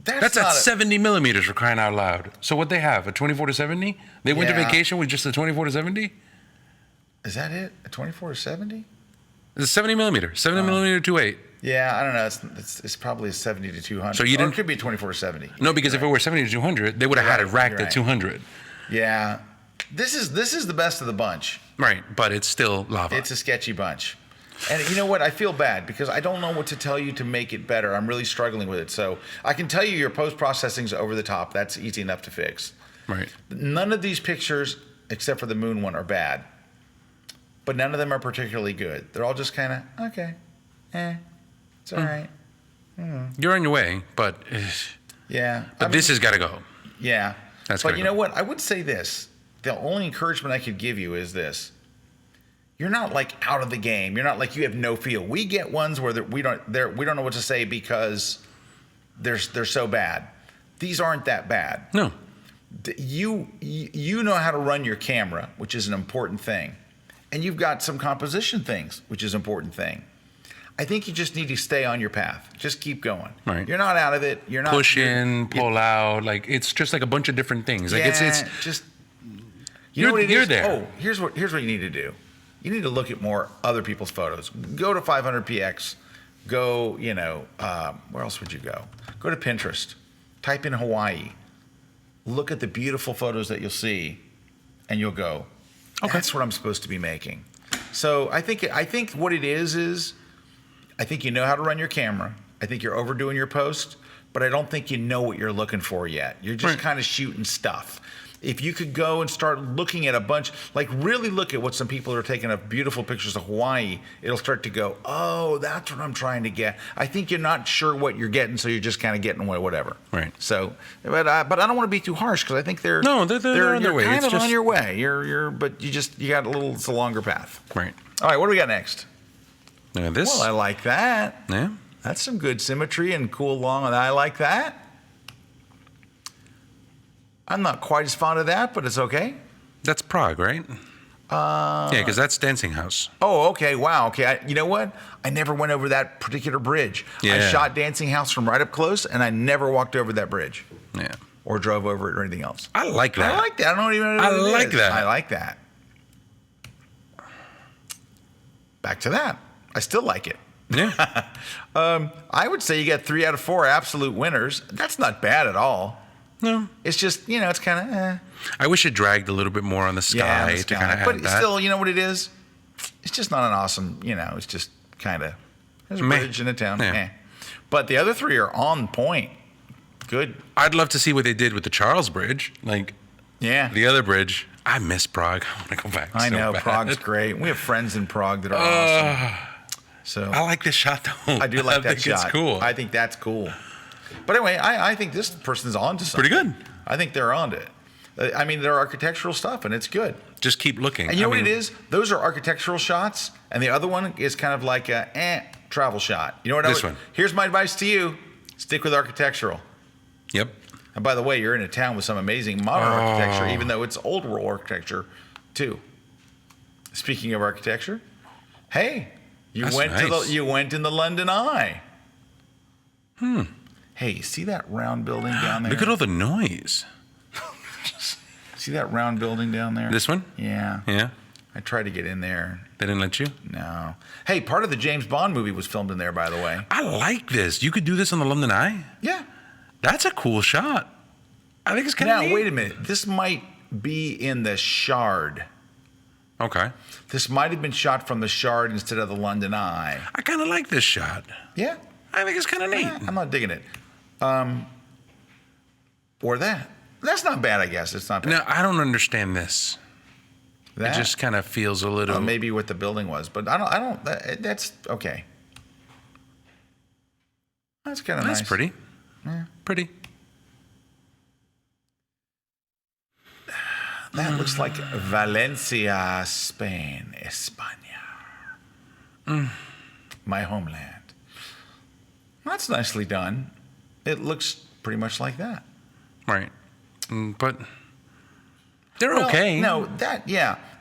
That's at 70 millimeters for crying out loud. So what they have, a 24 to 70? They went to vacation with just a 24 to 70? Is that it? A 24 to 70? It's a 70 millimeter, 70 millimeter 2.8. Yeah, I don't know. It's probably a 70 to 200. So you didn't. Or it could be 2470. No, because if it were 70 to 200, they would have had it racked You're at right. 200. Yeah, this is the best of the bunch. Right, but it's still lava. It's a sketchy bunch. And you know what? I feel bad because I don't know what to tell you to make it better. I'm really struggling with it. So I can tell you your post-processing's over the top. That's easy enough to fix. Right. None of these pictures, except for the moon one, are bad. But none of them are particularly good. They're all just kind of, okay, it's all right. You're on your way, but Yeah. this has got to go. Yeah. That's but gotta you go. know what? I would say this. The only encouragement I could give you is this. You're not like out of the game. You're not like you have no feel. We get ones where we don't know what to say because they're so bad. These aren't that bad. No. You know how to run your camera, which is an important thing. And you've got some composition things, which is an important thing. I think you just need to stay on your path. Just keep going. Right. You're not out of it. You're not Push in, pull out. Like, it's just like a bunch of different things. Like, it's just you know what it you're is? there. Oh, here's what you need to do. You need to look at more other people's photos. Go to 500px. Go, where else would you go? Go to Pinterest. Type in Hawaii. Look at the beautiful photos that you'll see, and you'll go, Okay. that's what I'm supposed to be making. So I think what it is I think you know how to run your camera. I think you're overdoing your post, but I don't think you know what you're looking for yet. You're just Right. kind of shooting stuff. If you could go and start looking at a bunch, like really look at what some people are taking of beautiful pictures of Hawaii, it'll start to go, oh, that's what I'm trying to get. I think you're not sure what you're getting, so you're just kind of getting whatever. Right. So, but I don't want to be too harsh because I think they're No, they're on their you're way. kind It's of just- on your way. But you got it's a longer path. Right. All right, what do we got next? Look at this. Well, I like that. Yeah. That's some good symmetry and cool long, and I like that. I'm not quite as fond of that, but it's okay. That's Prague, right? Yeah, because that's Dancing House. Oh, okay. Wow. Okay. You know what? I never went over that particular bridge. I Yeah. shot Dancing House from right up close, and I never walked over that bridge Yeah. or drove over it or anything else. I like that. I like that. I don't even know I what it like is. that. I like that. Back to that. I still like it. Yeah. I would say you got 3 out of 4 absolute winners. That's not bad at all. No. It's just, it's kind of, I wish it dragged a little bit more on the sky, the to sky. kind of add But that. still, you know what it is? It's just not an awesome, it's just kind of, there's a Meh. bridge in a town. Yeah. Eh. But the other 3 are on point. Good. I'd love to see what they did with the Charles Bridge. Like, Yeah. the other bridge. I miss Prague. I want to go back. I so know. bad. Prague's great. We have friends in Prague that are awesome. So I like this shot, though. I do like that think shot. It's cool. I think that's cool. But anyway, I think this person's on to something. Pretty good. I think they're on to it. I mean, they're architectural stuff, and it's good. Just keep looking. And you know I what mean, it is? Those are architectural shots, and the other one is kind of like a travel shot. You know what? This one. Here's my advice to you: stick with architectural. Yep. And by the way, you're in a town with some amazing modern architecture, even though it's old world architecture, too. Speaking of architecture, hey, That's nice. you went in the London Eye. Hey, you see that round building down there? Look at all the noise. See that round building down there? This one? Yeah. Yeah. I tried to get in there. They didn't let you? No. Hey, part of the James Bond movie was filmed in there, by the way. I like this. You could do this on the London Eye? Yeah. That's a cool shot. I think it's kind of Now, neat. wait a minute. This might be in the Shard. Okay. This might have been shot from the Shard instead of the London Eye. I kind of like this shot. Yeah. I think it's kind of neat. I'm not digging it. Or that. That's not bad, I guess. It's not bad. Now, I don't understand this. That, It just kind of feels a little... maybe what the building was, but that's okay. That's kind of nice. That's pretty. Pretty. That looks like Valencia, Spain, España. My homeland. That's nicely done. It looks pretty much like that. Right. But they're Well, okay. No,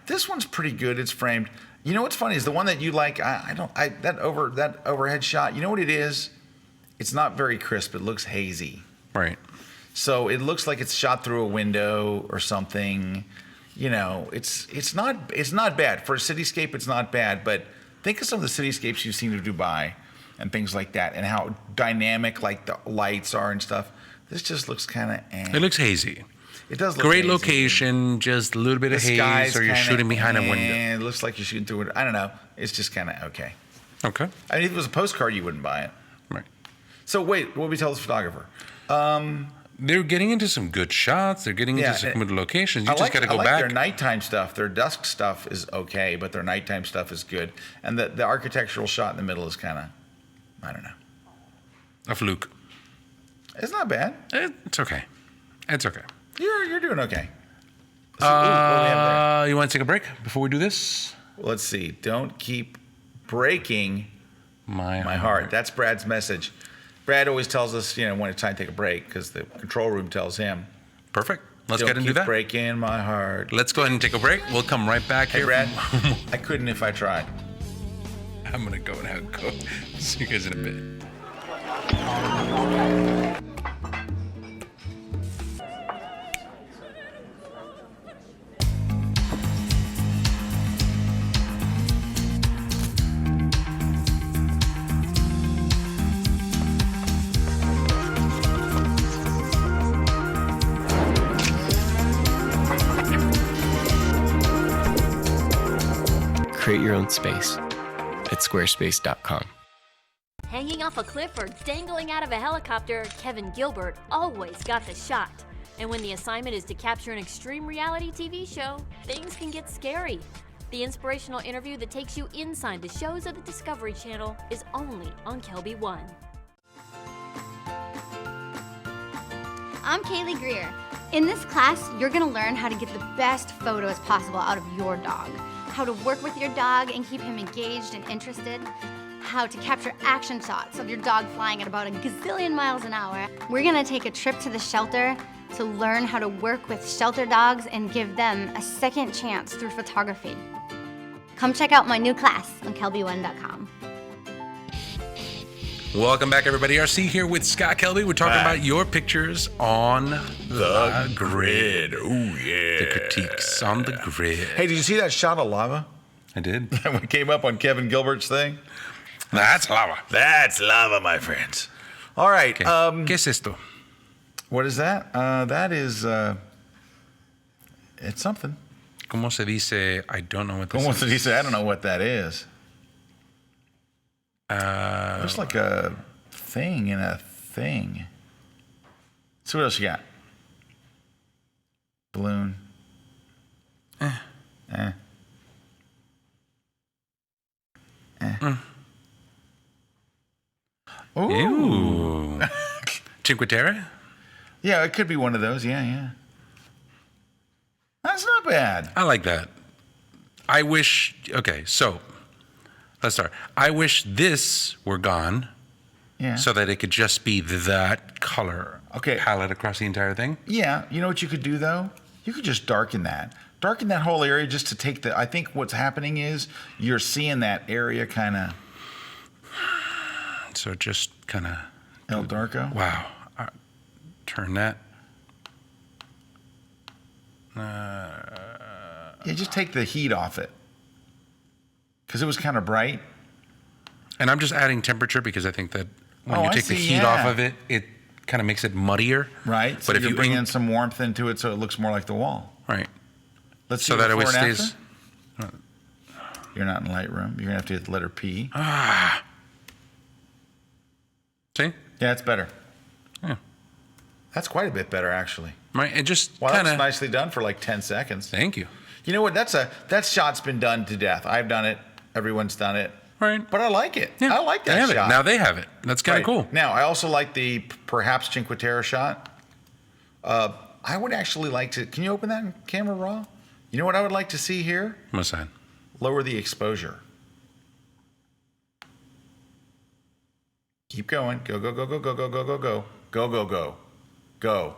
this one's pretty good. It's framed. You know what's funny is the one that you like. That overhead shot. You know what it is? It's not very crisp. It looks hazy. Right. So it looks like it's shot through a window or something. It's not bad for a cityscape. It's not bad. But think of some of the cityscapes you've seen in Dubai. and things like that, and how dynamic like the lights are and stuff. This just looks kind of. It looks hazy. It does look great hazy. location, just a little bit of haze, or you're shooting behind a window. It looks like you're shooting through it. I don't know. It's just kind of okay. Okay. I mean, if it was a postcard, you wouldn't buy it. Right. So wait, what did we tell this photographer? They're getting into some good shots. They're getting into some good locations. You just got to go back. Their nighttime stuff. Their dusk stuff is okay, but their nighttime stuff is good. And the architectural shot in the middle is kind of, I don't know. A fluke. It's not bad. It's okay. It's okay. You're doing okay. So, what do we have there? You want to take a break before we do this? Let's see. Don't keep breaking My heart. That's Brad's message. Brad always tells us, when it's time to take a break because the control room tells him. Perfect. Let's Don't get into keep that. breaking my heart. Let's go ahead and take a break. We'll come right back Hey, here. Brad, I couldn't if I tried. I'm going to go and have a go. See you guys in a bit. Create your own space at squarespace.com. Hanging off a cliff or dangling out of a helicopter, Kevin Gilbert always got the shot. And when the assignment is to capture an extreme reality TV show, things can get scary. The inspirational interview that takes you inside the shows of the Discovery Channel is only on Kelby One. I'm Kaylee Greer. In this class, you're gonna learn how to get the best photos possible out of your dog, how to work with your dog and keep him engaged and interested, how to capture action shots of your dog flying at about a gazillion miles an hour. We're gonna take a trip to the shelter to learn how to work with shelter dogs and give them a second chance through photography. Come check out my new class on kelby1.com. Welcome back, everybody. RC here with Scott Kelby. We're talking about your pictures on the grid. Oh, yeah. The critiques on the grid. Hey, did you see that shot of lava? I did. When it came up on Kevin Gilbert's thing? That's lava. That's lava, my friends. All right. Okay. ¿Qué es esto? What is that? That is, it's something. ¿Cómo se dice? I don't know what this Como is. se dice? I don't know what that is. Looks like a thing in a thing. So what else you got? Balloon. Ooh. Ew. Cinque Terre? Yeah, it could be one of those. Yeah. That's not bad. I like that. I wish, okay, so let's start. I wish this were gone Yeah. so that it could just be that color palette across the entire thing. Yeah. You know what you could do, though? You could just darken that. Darken that whole area just to take I think what's happening is you're seeing that area kind of. So just kind of. El Darko? Wow. Turn that. Yeah, just take the heat off it. Because it was kind of bright. And I'm just adding temperature because I think that when you I take the see, heat off of it, it kind of makes it muddier. Right. So But if you're you bringing some warmth into it so it looks more like the wall. Right. Let's see So that it before always and stays. after. You're not in Lightroom. You're going to have to hit the letter P. See? Yeah, it's better. Yeah. That's quite a bit better, actually. Right. And just Well, kind that's of. nicely done for like 10 seconds. Thank you. You know what? That shot's been done to death. I've done it. Everyone's done it. Right. But I like it. Yeah. I like They that have shot. it. Now they have it. That's kind of cool. Now, I also like the perhaps Cinque Terre shot. I would actually like to. Can you open that in camera raw? You know what I would like to see here? What's that? Lower the exposure. Keep going. Go, go, go, go, go, go, go, go, go. Go, go, go. Go.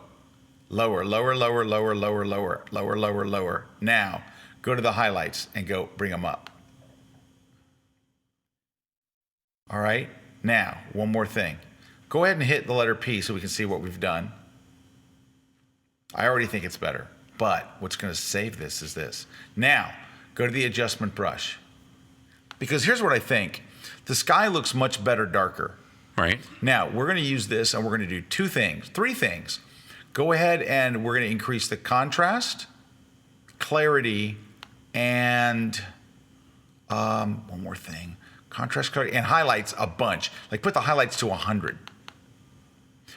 Lower, lower, lower, lower, lower, lower, lower, lower, lower. Now, go to the highlights and go bring them up. All right. Now, one more thing. Go ahead and hit the letter P so we can see what we've done. I already think it's better, but what's going to save this is this. Now, go to the adjustment brush. Because here's what I think. The sky looks much better darker. Right. Now, we're going to use this and we're going to do three things. Go ahead and we're going to increase the contrast, clarity, and one more thing. Contrast, clarity, and highlights a bunch. Like put the highlights to 100.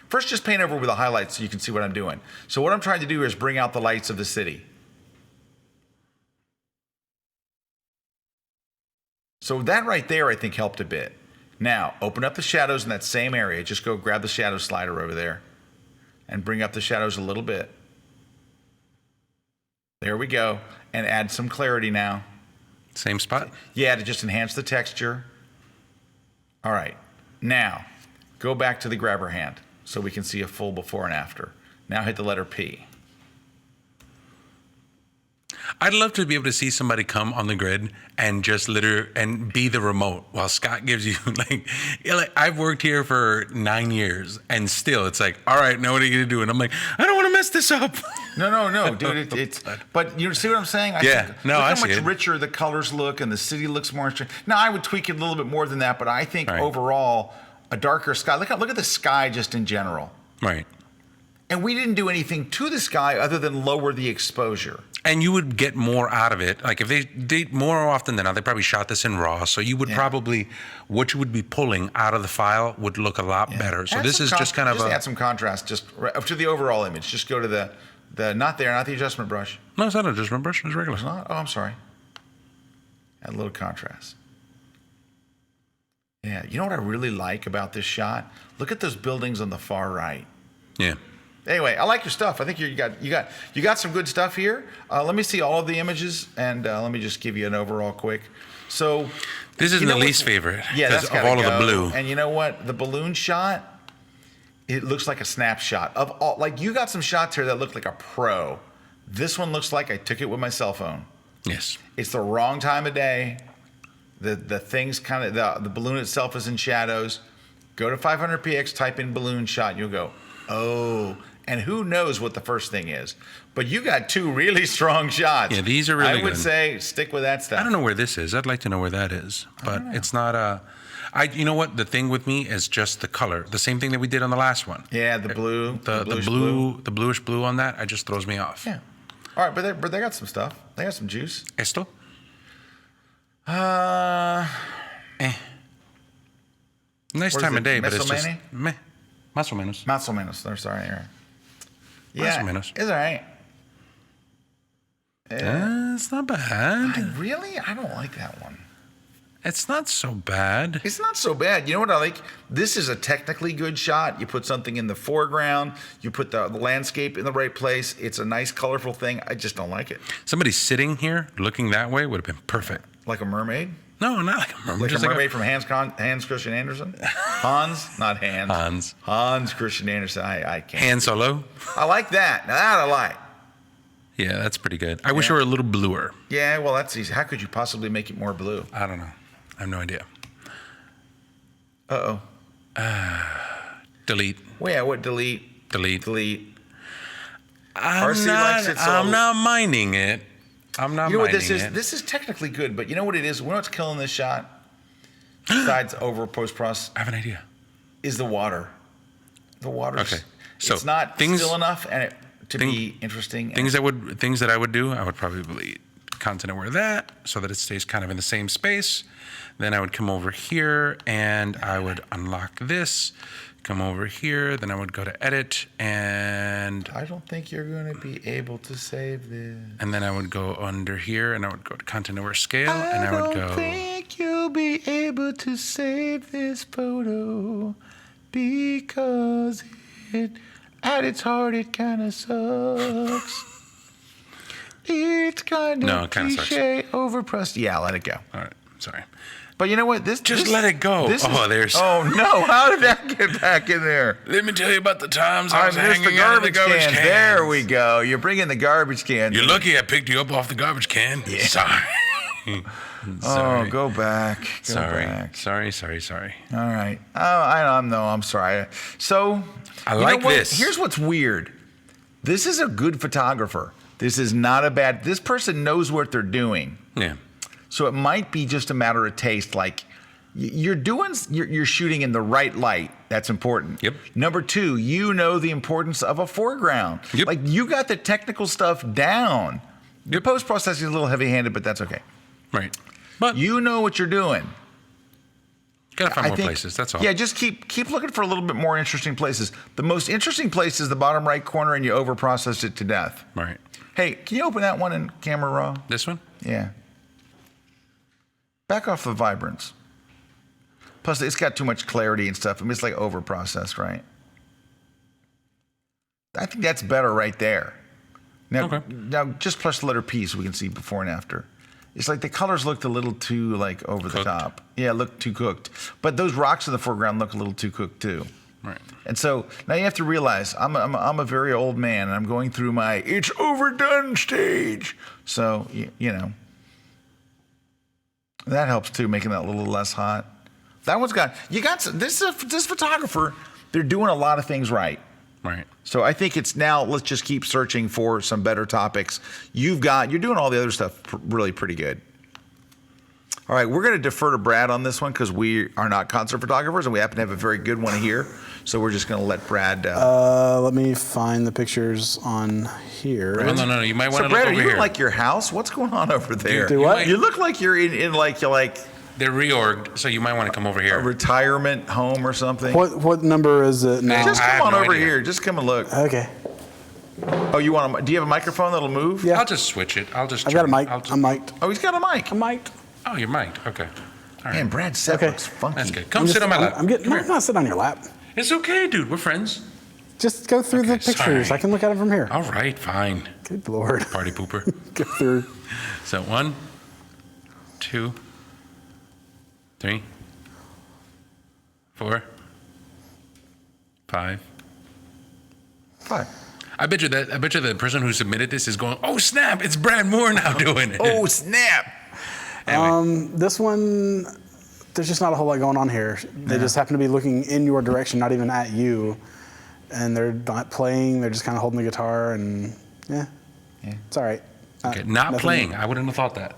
First, just paint over with the highlights so you can see what I'm doing. So what I'm trying to do is bring out the lights of the city. So that right there, I think, helped a bit. Now, open up the shadows in that same area. Just go grab the shadow slider over there and bring up the shadows a little bit. There we go. And add some clarity now. Same spot? Yeah, to just enhance the texture. All right. Now, go back to the grabber hand so we can see a full before and after. Now hit the letter P. I'd love to be able to see somebody come on the grid and just and be the remote while Scott gives you like I've worked here for 9 years and still it's like, all right, now what are you gonna do? And I'm like, I don't want to mess this up. No, dude. But you see what I'm saying? I think, no, look I how see much it. richer the colors look and the city looks more interesting. Now I would tweak it a little bit more than that, but I think overall a darker sky. Look at the sky just in general. Right. And we didn't do anything to the sky other than lower the exposure. And you would get more out of it. Like if they more often than not, they probably shot this in RAW. So you would probably, what you would be pulling out of the file would look a lot better. So this is just kind of add some contrast just up to the overall image. Just go to the not the adjustment brush. No, it's not an adjustment brush. It's regular. It's not? Oh, I'm sorry. Add a little contrast. Yeah, you know what I really like about this shot? Look at those buildings on the far right. Yeah. Anyway, I like your stuff. I think you got some good stuff here. Let me see all of the images, and let me just give you an overall quick. So this is the least favorite. Yeah, that's of all go. of the blue. And you know what? The balloon shot, it looks like a snapshot of all. Like you got some shots here that look like a pro. This one looks like I took it with my cell phone. Yes. It's the wrong time of day. The things kind of the balloon itself is in shadows. Go to 500px, type in balloon shot. You'll go, oh. And who knows what the first thing is. But you got two really strong shots. Yeah, these are really good. I would say stick with that stuff. I don't know where this is. I'd like to know where that is. But it's not you know what? The thing with me is just the color. The same thing that we did on the last one. Yeah, the blue. The bluish blue on that, it just throws me off. Yeah. All right, but they got some stuff. They got some juice. Esto? Nice time of day, but it's Meso just mane? meh. Más o menos. Más o menos. They're sorry. Más o menos. It's all right. It's not bad. I don't like that one. It's not so bad. It's not so bad. You know what I like? This is a technically good shot. You put something in the foreground. You put the landscape in the right place. It's a nice, colorful thing. I just don't like it. Somebody sitting here looking that way would have been perfect. Like a mermaid? No, not like a mermaid. Like just a mermaid from Hans Christian Andersen? Hans? Not Hans. Hans Christian Andersen. I can't. Han Solo? I like that. Now that I like. Yeah, that's pretty good. I wish it were a little bluer. Yeah, well, that's easy. How could you possibly make it more blue? I don't know. I have no idea. Uh-oh. Delete. Well, yeah, what? Delete. Delete. RC likes it, so I'm not minding it. I'm not minding it. You know what this is? This is technically good, but you know what it is? You know what's killing this shot? Besides over post-process? I have an idea. Is the water. The water. Okay. So it's not still enough to be interesting. Things that I would do, I would probably content aware that so that it stays kind of in the same space. Then I would come over here and I would unlock this, come over here, then I would go to edit and I don't think you're going to be able to save this. And then I would go under here and I would go to content aware scale and I would go. I don't think you'll be able to save this photo because at its heart it kind of sucks. It's kind of cliche, overpriced. Yeah, let it go. All right, sorry. But you know what? Just let it go. Oh no! How did that get back in there? Let me tell you about the times I was hanging the out of the garbage garbage can. There we go. You're bringing the garbage can. You're lucky I picked you up off the garbage can. Yeah. Sorry. Oh, go back. Sorry. All right. I'm sorry. So I like this. Here's what's weird. This is a good photographer. This is not a bad. This person knows what they're doing. Yeah. So it might be just a matter of taste. Like, you're shooting in the right light. That's important. Yep. Number 2, you know the importance of a foreground. Yep. Like you got the technical stuff down. Your post-processing is a little heavy-handed, but that's okay. Right. But You know what you're doing. gotta find I more think- places. That's all. Yeah, just keep looking for a little bit more interesting places. The most interesting place is the bottom right corner, and you overprocessed it to death. Right. Hey, can you open that one in Camera Raw? This one? Yeah. Back off the vibrance. Plus, it's got too much clarity and stuff. I mean, it's like overprocessed, right? I think that's better right there. Now, Okay. now just press the letter P so we can see before and after. It's like the colors looked a little too like over the Cooked. top. Yeah, look too cooked. But those rocks in the foreground look a little too cooked too. Right. And so now you have to realize I'm a very old man and I'm going through my it's overdone stage. So you know that helps too, making that a little less hot. That one's got this photographer. They're doing a lot of things right. Right. So I think it's now. Let's just keep searching for some better topics. You're doing all the other stuff really pretty good. All right, we're going to defer to Brad on this one because we are not concert photographers and we happen to have a very good one here. So we're just going to let Brad. Let me find the pictures on here. Oh, no. You might want So to Brad, look are over you here. in like your house? What's going on over there? Do what? You look like you're in like you're like They're reorged, so you might want to come over a here. retirement home or something. What number is it now? Just I have come on no over idea. here. Just come and look. Okay. Oh, you want? Do you have a microphone that'll move? Yeah. I'll just switch it. I'll just. I've got a turn- mic. I'll just- I'm mic'd. Oh, he's got a mic. I'm mic'd. Oh, you're mic'd. Okay. All right. Man, Brad's set Okay. looks funky. That's good. Come sit on my lap. I'm getting. Come No, here. I'm not sitting on your lap. It's okay, dude. We're friends. Just go through the Okay, pictures. sorry. I can look at them from here. All right, fine. Good Lord. Party pooper. Go through. So 1, 2, 3, 4, 5. Fine. I bet you the person who submitted this is going, oh snap, it's Brad Moore now doing it. Oh snap! Anyway, This one, there's just not a whole lot going on here. They just happen to be looking in your direction, not even at you. And they're not playing, they're just kind of holding the guitar and yeah. It's all right. okay, not nothing- playing. I wouldn't have thought that.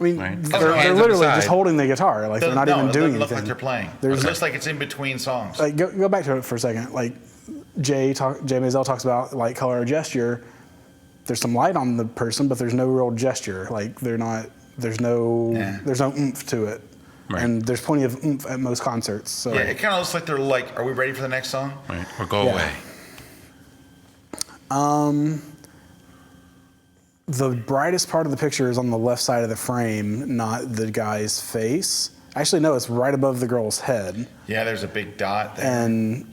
I mean, Right. they're, Oh, they're hands literally up just aside. holding the guitar. Like they're not even it doing doesn't look anything. like they're playing. There's- It looks like it's in between songs. Like go back to it for a second. Like Jay Maisel talks about light, color, or gesture. There's some light on the person, but there's no real gesture. Like there's no oomph to it. Right. And there's plenty of oomph at most concerts. So Yeah, it kind of looks like they're like, are we ready for the next song? Right. Or go Yeah. away. the brightest part of the picture is on the left side of the frame, not the guy's face. Actually, no, it's right above the girl's head. Yeah, there's a big dot there. And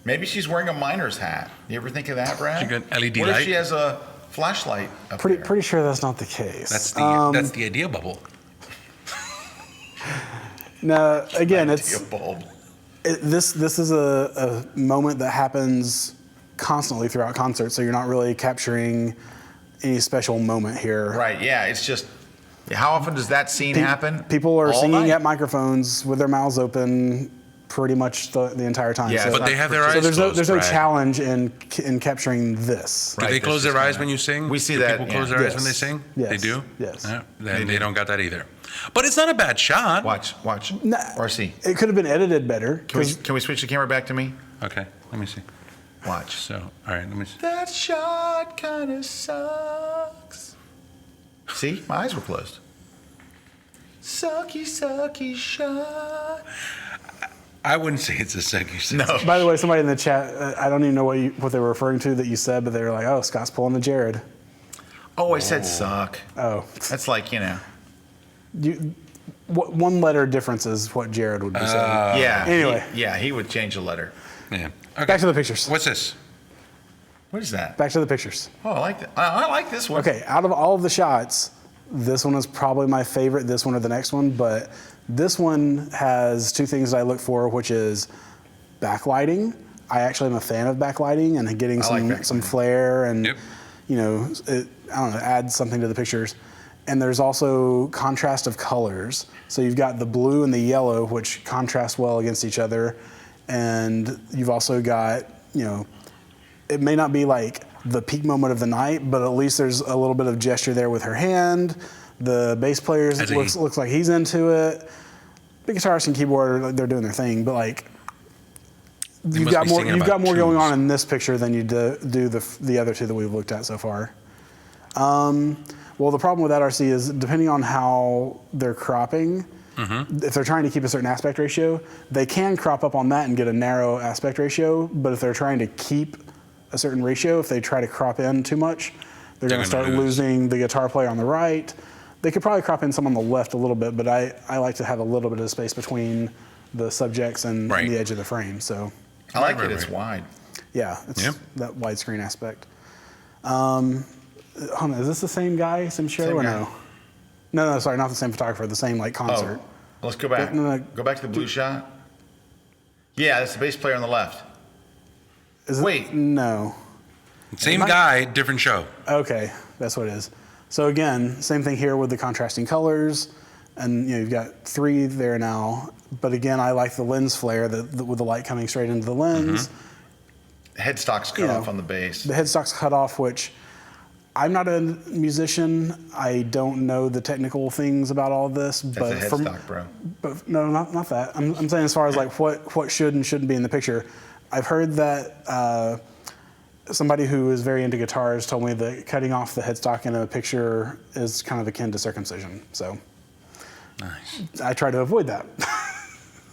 Maybe she's wearing a miner's hat. You ever think of that, Brad? She got LED what light? if she has a flashlight up there? pretty sure that's not the case. That's the idea bubble. No, again, Idea bulb. this is a moment that happens constantly throughout concerts, so you're not really capturing any special moment here. Right, yeah, it's just, how often does that scene happen? People are All singing night? at microphones with their mouths open pretty much the entire time. Yeah, so, it's But they have their eyes so there's closed, no Brad. challenge in capturing this. Do Right, they this close is their eyes kinda- when you sing? We see Do that, people close yeah. their eyes when Yes. they sing? Yes. They do? Yes. Yeah, then they don't got that either. But it's not a bad shot. Watch. Nah, RC. It could have been edited better. Can we switch the camera back to me? Okay, let me see. Watch. So, all right, let me see. That shot kind of sucks. See, my eyes were closed. Sucky, sucky shot. I wouldn't say it's a sucky. No. By the way, somebody in the chat, I don't even know what they were referring to that you said, but they were like, "Oh, Scott's pulling the Jared." Oh, I said suck. Oh, That's like, one letter difference is what Jared would be saying. yeah. Anyway. He would change a letter. Yeah. Okay. Back to the pictures. What's this? What is that? Back to the pictures. Oh, I like that. I like this one. Okay, out of all of the shots, this one is probably my favorite, this one or the next one, but this one has two things that I look for, which is backlighting. I actually am a fan of backlighting and getting I like some backlighting. flair and, Yep. add something to the pictures. And there's also contrast of colors. So you've got the blue and the yellow, which contrast well against each other. And you've also got, it may not be like the peak moment of the night, but at least there's a little bit of gesture there with her hand. The bass player As he- looks like he's into it. the guitarist and keyboard, like, they're doing their thing, but like They you've must got be more singing you've got about more going tunes. on in this picture than you do the other two that we've looked at so far. Well, the problem with that RC is depending on how they're cropping, if they're trying to keep a certain aspect ratio, they can crop up on that and get a narrow aspect ratio. But if they're trying to keep a certain ratio, if they try to crop in too much, they're going to gonna start lose. losing the guitar player on the right. They could probably crop in some on the left a little bit, but I like to have a little bit of space between the subjects and Right. the edge of the frame. So I like Right, it. It's right. wide. yeah, it's Yep. that widescreen aspect. Hold on, is this the same guy, same show, Same or guy. no? No, sorry, not the same photographer. The same like concert. Oh, let's go back. No. Go back to the blue shot. Yeah, that's the bass player on the left. Is it- Wait. No. Same might- guy, different show. Okay, that's what it is. So again, same thing here with the contrasting colors, and you've got 3 there now. But again, I like the lens flare with the light coming straight into the lens. Headstock's cut You know, off on the bass. The headstock's cut off, which I'm not a musician. I don't know the technical things about all this, That's but a headstock, bro. But no, not that. I'm saying as far as like what should and shouldn't be in the picture. I've heard that somebody who is very into guitars told me that cutting off the headstock in a picture is kind of akin to circumcision. So Nice. I try to avoid that.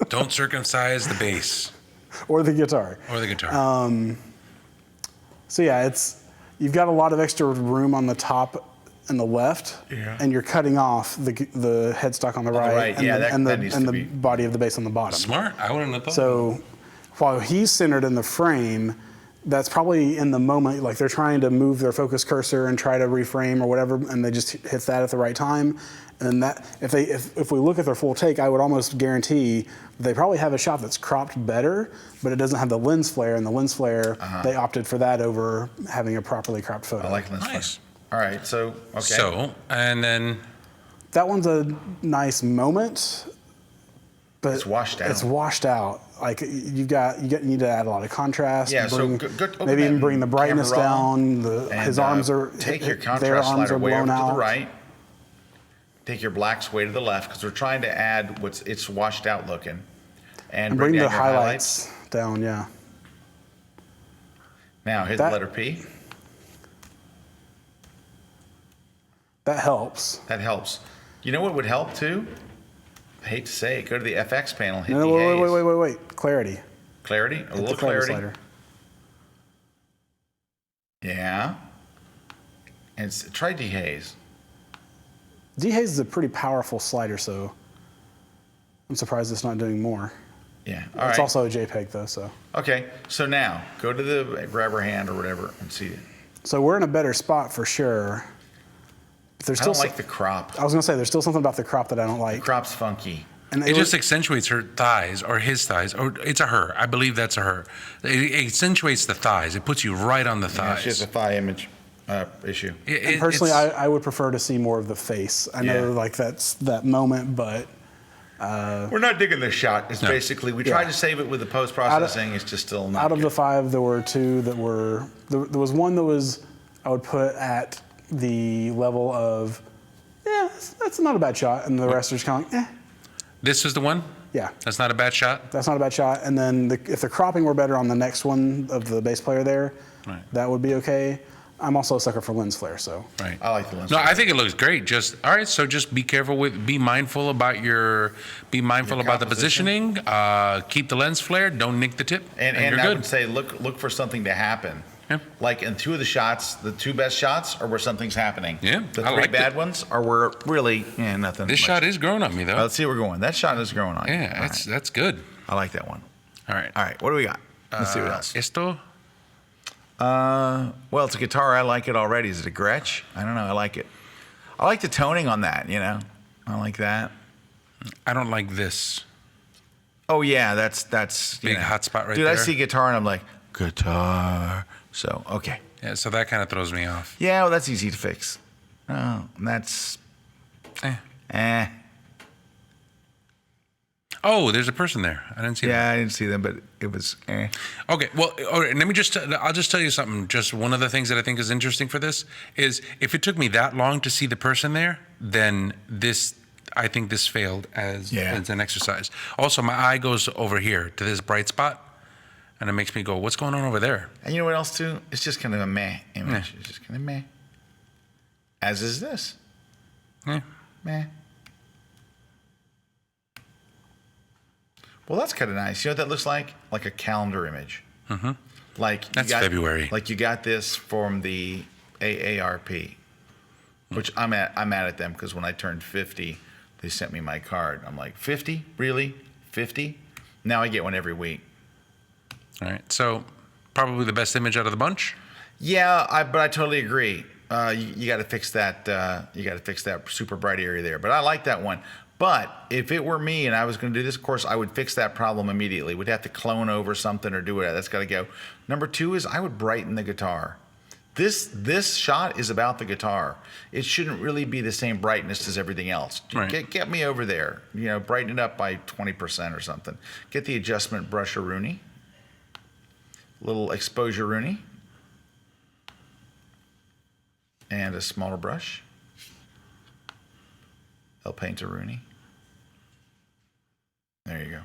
Don't circumcise the bass Or the guitar. or the guitar. So yeah, you've got a lot of extra room on the top and the left, Yeah. and you're cutting off the headstock on the right, right, and yeah, the, and that the, needs and to the be- body of the bass on the bottom. Smart. I wouldn't have thought. So while he's centered in the frame, that's probably in the moment, like they're trying to move their focus cursor and try to reframe or whatever, and they just hit that at the right time. And that if we look at their full take, I would almost guarantee they probably have a shot that's cropped better, but it doesn't have the lens flare, and the lens flare, they opted for that over having a properly cropped photo. I like lens flare. Nice. All right, so okay. So, and then That one's a nice moment, but It's washed out. It's washed out. Like you need to add a lot of contrast. Yeah, so bring, go open maybe that even bring the brightness camera down. and, His arms are take your their contrast arms slider are way over blown to out. the right. Take your blacks way to the left because we're trying to add it's washed out looking, And bring down the your highlights down. Yeah. Now hit That- the letter P. That helps. That helps. You know what would help too? I hate to say it. Go to the FX panel. Hit No, dehaze. wait. Clarity. Clarity. A Hit little the clarity clarity. slider. Yeah. And try dehaze. Dehaze is a pretty powerful slider, so I'm surprised it's not doing more. Yeah. All It's right. also a JPEG though, so. Okay. So now go to the grabber hand or whatever and see it. So we're in a better spot for sure. But there's I still don't like the crop. I was gonna say there's still something about the crop that I don't like. Crop's funky. And it just accentuates her thighs or his thighs, or it's a her. I believe that's a her. It accentuates the thighs. It puts you right on the Yeah, she has thighs. a thigh image issue. And personally, I would prefer to see more of the face. I know, Yeah. like that's that moment, but We're not digging this shot. It's No. basically we tried to save it with the post processing. It's just still not. out of good. the 5, there were 2 that were. There was one that was I would put at the level of, yeah, that's not a bad shot, and the rest are just kind of like, This is the one. yeah, That's not a bad shot. that's not a bad shot. And then if the cropping were better on the next one of the bass player there, Right. that would be okay. I'm also a sucker for lens flare, so. Right. I like the lens. No, I think it looks great. Just all right. So just be careful be mindful about the composition. positioning. Keep the lens flare. Don't nick the tip. and you're I good. would say look for something to happen. Yeah. Like in 2 of the shots, the 2 best shots are where something's happening. Yeah, The I 3 liked bad it. ones are where really nothing. This much. shot is growing on me though. Let's see where we're going. That shot is growing on you. Yeah, All that's good. I like that one. All right. All right, what do we got? Let's see what else. Esto. Well, it's a guitar. I like it already. Is it a Gretsch? I don't know. I like it. I like the toning on that. I like that. I don't like this. Oh yeah, that's Big hot spot right Dude, I there. see guitar and I'm like guitar. So okay. Yeah, so that kind of throws me off. Yeah, well, that's easy to fix. Oh, that's Eh. Oh, there's a person there. I didn't see yeah. I didn't see them, but it was. that. Okay, well, all right, let me I'll just tell you something. Just one of the things that I think is interesting for this is if it took me that long to see the person there, then this I think this failed as an exercise. Also, my eye goes over here to this bright spot, and it makes me go, what's going on over there? And you know what else too? It's just kind of a meh image. It's just kind of meh. As is this. Yeah. Meh. Well, that's kind of nice. You know what that looks like? Like a calendar image. Mm-hmm. Like that's February. Like you got this from the AARP, which I'm mad at them because when I turned 50, they sent me my card. I'm like, 50? Really? 50? Now I get one every week. All right. So probably the best image out of the bunch. Yeah, but I totally agree. You got to fix that. You got to fix that super bright area there. But I like that one. But if it were me and I was going to do this, of course, I would fix that problem immediately. We'd have to clone over something or do it. That's got to go. Number two is I would brighten the guitar. This shot is about the guitar. It shouldn't really be the same brightness as everything else. Right. Get me over there. You know, brighten it up by 20% or something. Get the adjustment brush Rooney. Little exposure Rooney. And a smaller brush. El Painter Rooney. There you go.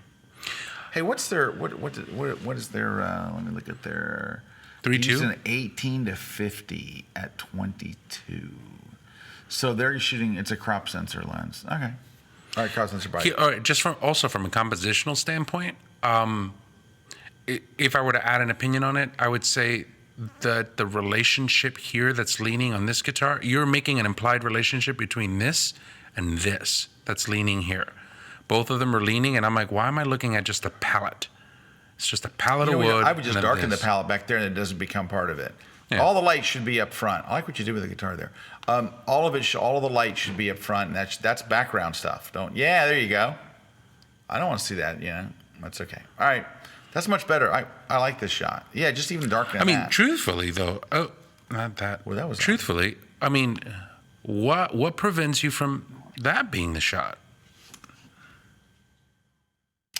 Hey, what's their what is their? Let me look at their 3.2. Using 18 to 50 at 22. So they're shooting. It's a crop sensor lens. Okay. All right, crop sensor bright. All right, just from a compositional standpoint, if I were to add an opinion on it, I would say that the relationship here that's leaning on this guitar, you're making an implied relationship between this and this that's leaning here. Both of them are leaning, and I'm like, why am I looking at just a palette? It's just a palette of wood. I would just darken the palette back there, and it doesn't become part of it. Yeah. All the light should be up front. I like what you did with the guitar there. All of the light should be up front, and that's background stuff. Yeah, there you go. I don't want to see that. You know, that's okay. All right, that's much better. I like this shot. Yeah, just even darkening. I mean, truthfully though, not that. Well, that was truthfully. I mean, what prevents you from that being the shot?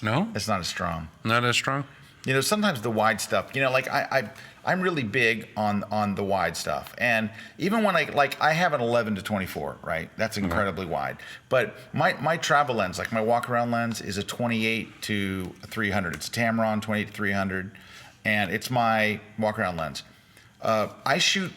No, it's not as strong. Not as strong. You know, sometimes the wide stuff. You know, like I'm really big on the wide stuff, and even when I have an 11 to 24, right? That's incredibly wide. But my travel lens, like my walk around lens, is a 28 to 300. It's a Tamron 28 to 300, and it's my walk around lens. I shoot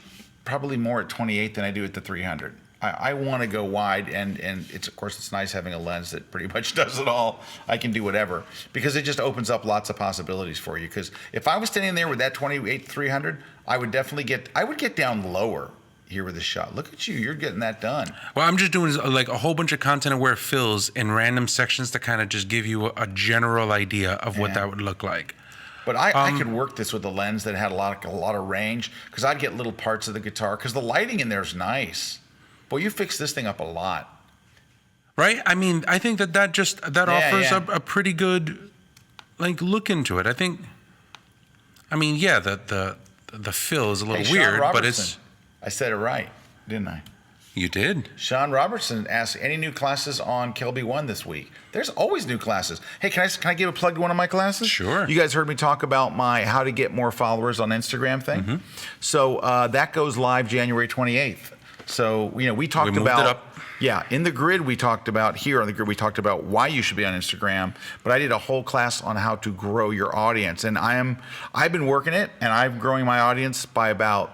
probably more at 28 than I do at the 300. I want to go wide, and of course it's nice having a lens that pretty much does it all. I can do whatever because it just opens up lots of possibilities for you. Because if I was standing there with that 28-300, I would get down lower here with this shot. Look at you, you're getting that done. Well, I'm just doing like a whole bunch of content aware fills in random sections to kind of just give you a general idea of what that would look like. But I could work this with a lens that had a lot of range because I'd get little parts of the guitar because the lighting in there is nice. Well, you fix this thing up a lot. Right? I mean, I think that offers a pretty good look into it. I mean, the fill is a little weird, but it's... I said it right, didn't I? You did. Sean Robertson asked, any new classes on Kelby 1 this week? There's always new classes. Hey, can I give a plug to one of my classes? Sure. You guys heard me talk about my how to get more followers on Instagram thing? Mm-hmm. So that goes live January 28th. So, you know, we talked about... it up. Yeah, in the grid we talked about why you should be on Instagram, but I did a whole class on how to grow your audience. And I've been working it, and I'm growing my audience by about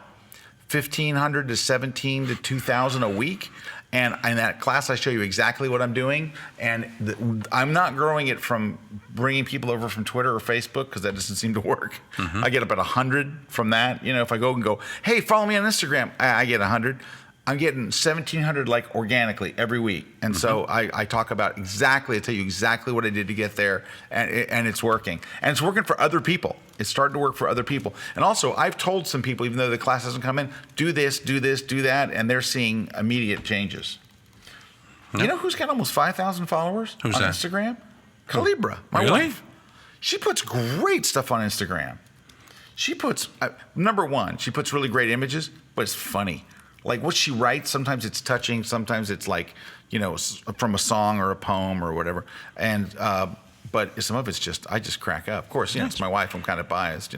1,500 to 17 to 2,000 a week. And in that class, I show you exactly what I'm doing. And I'm not growing it from bringing people over from Twitter or Facebook because that doesn't seem to work. Mm-hmm. I get about 100 from that. You know, if I go and go, hey, follow me on Instagram, I get 100. I'm getting 1,700 organically every week. And so I talk about I tell you exactly what I did to get there, and it's working. And it's working for other people. It's starting to work for other people. And also, I've told some people, even though the class hasn't come in, do this, do that, and they're seeing immediate changes. Yep. You know who's got almost 5,000 followers on Instagram? Calibra, my wife. She puts great stuff on Instagram. She puts, number one, she puts really great images, but it's funny. Like what she writes, sometimes it's touching, sometimes it's from a song or a poem or whatever. And but some of it's I just crack up. Of course, it's my wife. I'm kind of biased,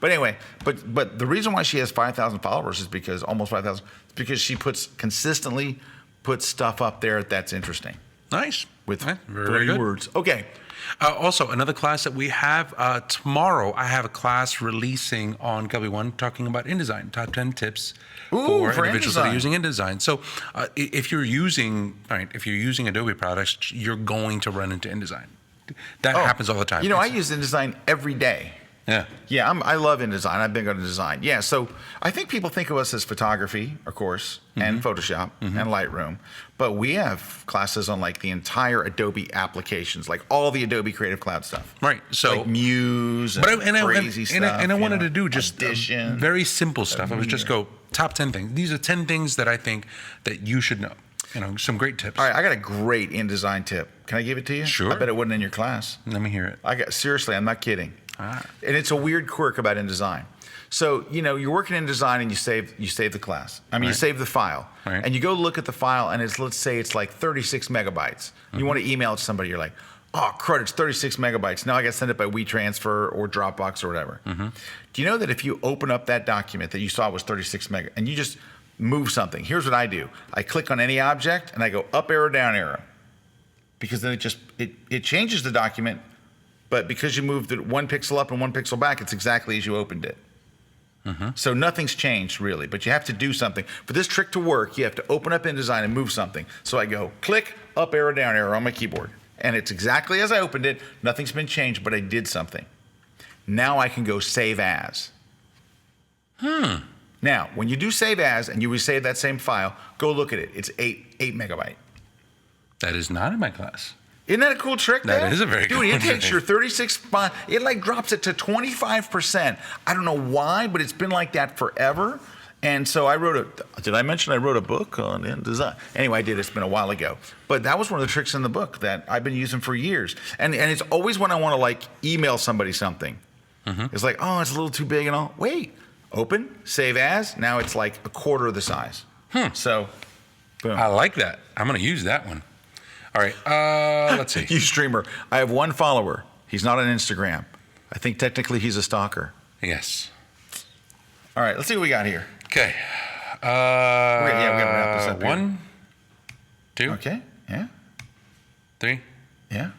but anyway, but the reason why she has 5,000 followers is because almost 5,000, because she consistently puts stuff up there that's interesting. Nice. with Very 3 good. words. Okay. Also, another class that we have tomorrow, I have a class releasing on Kelby One talking about InDesign, top 10 tips Ooh, for for individuals that are InDesign. using InDesign. So if you're using Adobe products, you're going to run into InDesign. That happens all the time. You know, I use InDesign every day. Yeah. Yeah, I love InDesign. I've been going to design. Yeah, so I think people think of us as photography, of course, and Photoshop and Lightroom, but we have classes on like the entire Adobe applications, like all the Adobe Creative Cloud stuff. Right. So, like Muse and crazy stuff. and I wanted to do just Audition. very simple stuff. I was just go top 10 things. These are 10 things that I think that you should know. You know, some great tips. All right, I got a great InDesign tip. Can I give it to you? Sure. I bet it wasn't in your class. Let me hear it. Seriously, I'm not kidding. And it's a weird quirk about InDesign. So, you know, you're working in design and you save the class. I mean, you save the file. Right. And you go look at the file and let's say it's like 36 megabytes. You want to email it to somebody, you're like, oh, crud, it's 36 megabytes. Now I got to send it by WeTransfer or Dropbox or whatever. Do you know that if you open up that document that you saw was 36 mega and you just move something, here's what I do. I click on any object and I go up arrow, down arrow. Because then it changes the document. But because you moved it 1 pixel up and 1 pixel back, it's exactly as you opened it. So nothing's changed really, but you have to do something. For this trick to work, you have to open up InDesign and move something. So I go click, up arrow, down arrow on my keyboard. And it's exactly as I opened it. Nothing's been changed, but I did something. Now I can go save as. Now, when you do save as and you save that same file, go look at it. It's 8 megabyte. That is not in my class. Isn't that a cool trick? That man? is a very Dude, cool it takes trick. your 36 file, it like drops it to 25%. I don't know why, but it's been like that forever. And so did I mention I wrote a book on InDesign? Anyway, I did. It's been a while ago. But that was one of the tricks in the book that I've been using for years. And it's always when I want to like email somebody something. It's like, oh, it's a little too big and all. Wait, open, save as. Now it's like a quarter of the size. So, boom. I like that. I'm going to use that one. All right, let's see. You streamer. I have 1 follower. He's not on Instagram. I think technically he's a stalker. Yes. All right, let's see what we got here. Okay. We gotta wrap this up here. 1, 2, Okay. Yeah. 3, Yeah.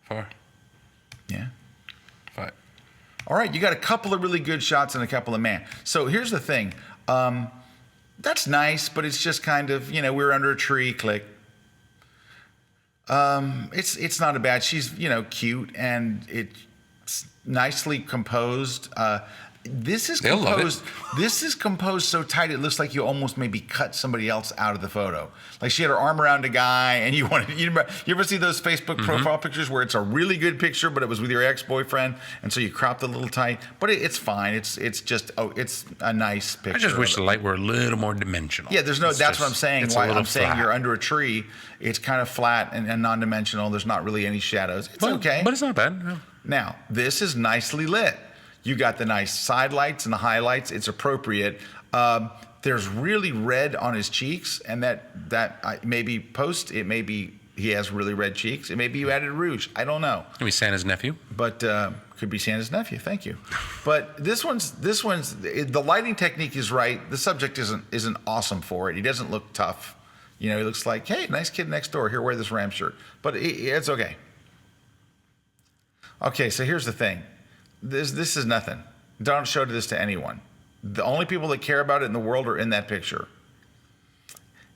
4, Yeah. 5. All right, you got a couple of really good shots and a couple of man. So here's the thing. That's nice, but it's just kind of, you know, we're under a tree, click. It's not a bad. She's, you know, cute and it's nicely composed. This is They'll love composed. This is composed so tight it looks like you almost maybe cut somebody else out of the photo. Like she had her arm around a guy, and you ever see those Facebook profile pictures where it's a really good picture, but it was with your ex-boyfriend, and so you cropped it a little tight. But it's fine. It's just it's a nice picture. I just wish of the it. light were a little more dimensional. Yeah, there's no. It's That's just- what I'm saying. it's a Why little I'm saying flat. you're under a tree. It's kind of flat and non-dimensional. There's not really any shadows. It's okay. But it's not bad. No. Now, this is nicely lit. You got the nice side lights and the highlights. It's appropriate. There's really red on his cheeks, and that maybe post. It may be he has really red cheeks. It may be you added rouge. I don't know. Maybe Santa's nephew. But could be Santa's nephew. Thank you. But this one's the lighting technique is right. The subject isn't awesome for it. He doesn't look tough. You know, he looks like, hey, nice kid next door. Here, wear this Ram shirt. But it's okay. Okay, so here's the thing. This is nothing. Don't show this to anyone. The only people that care about it in the world are in that picture.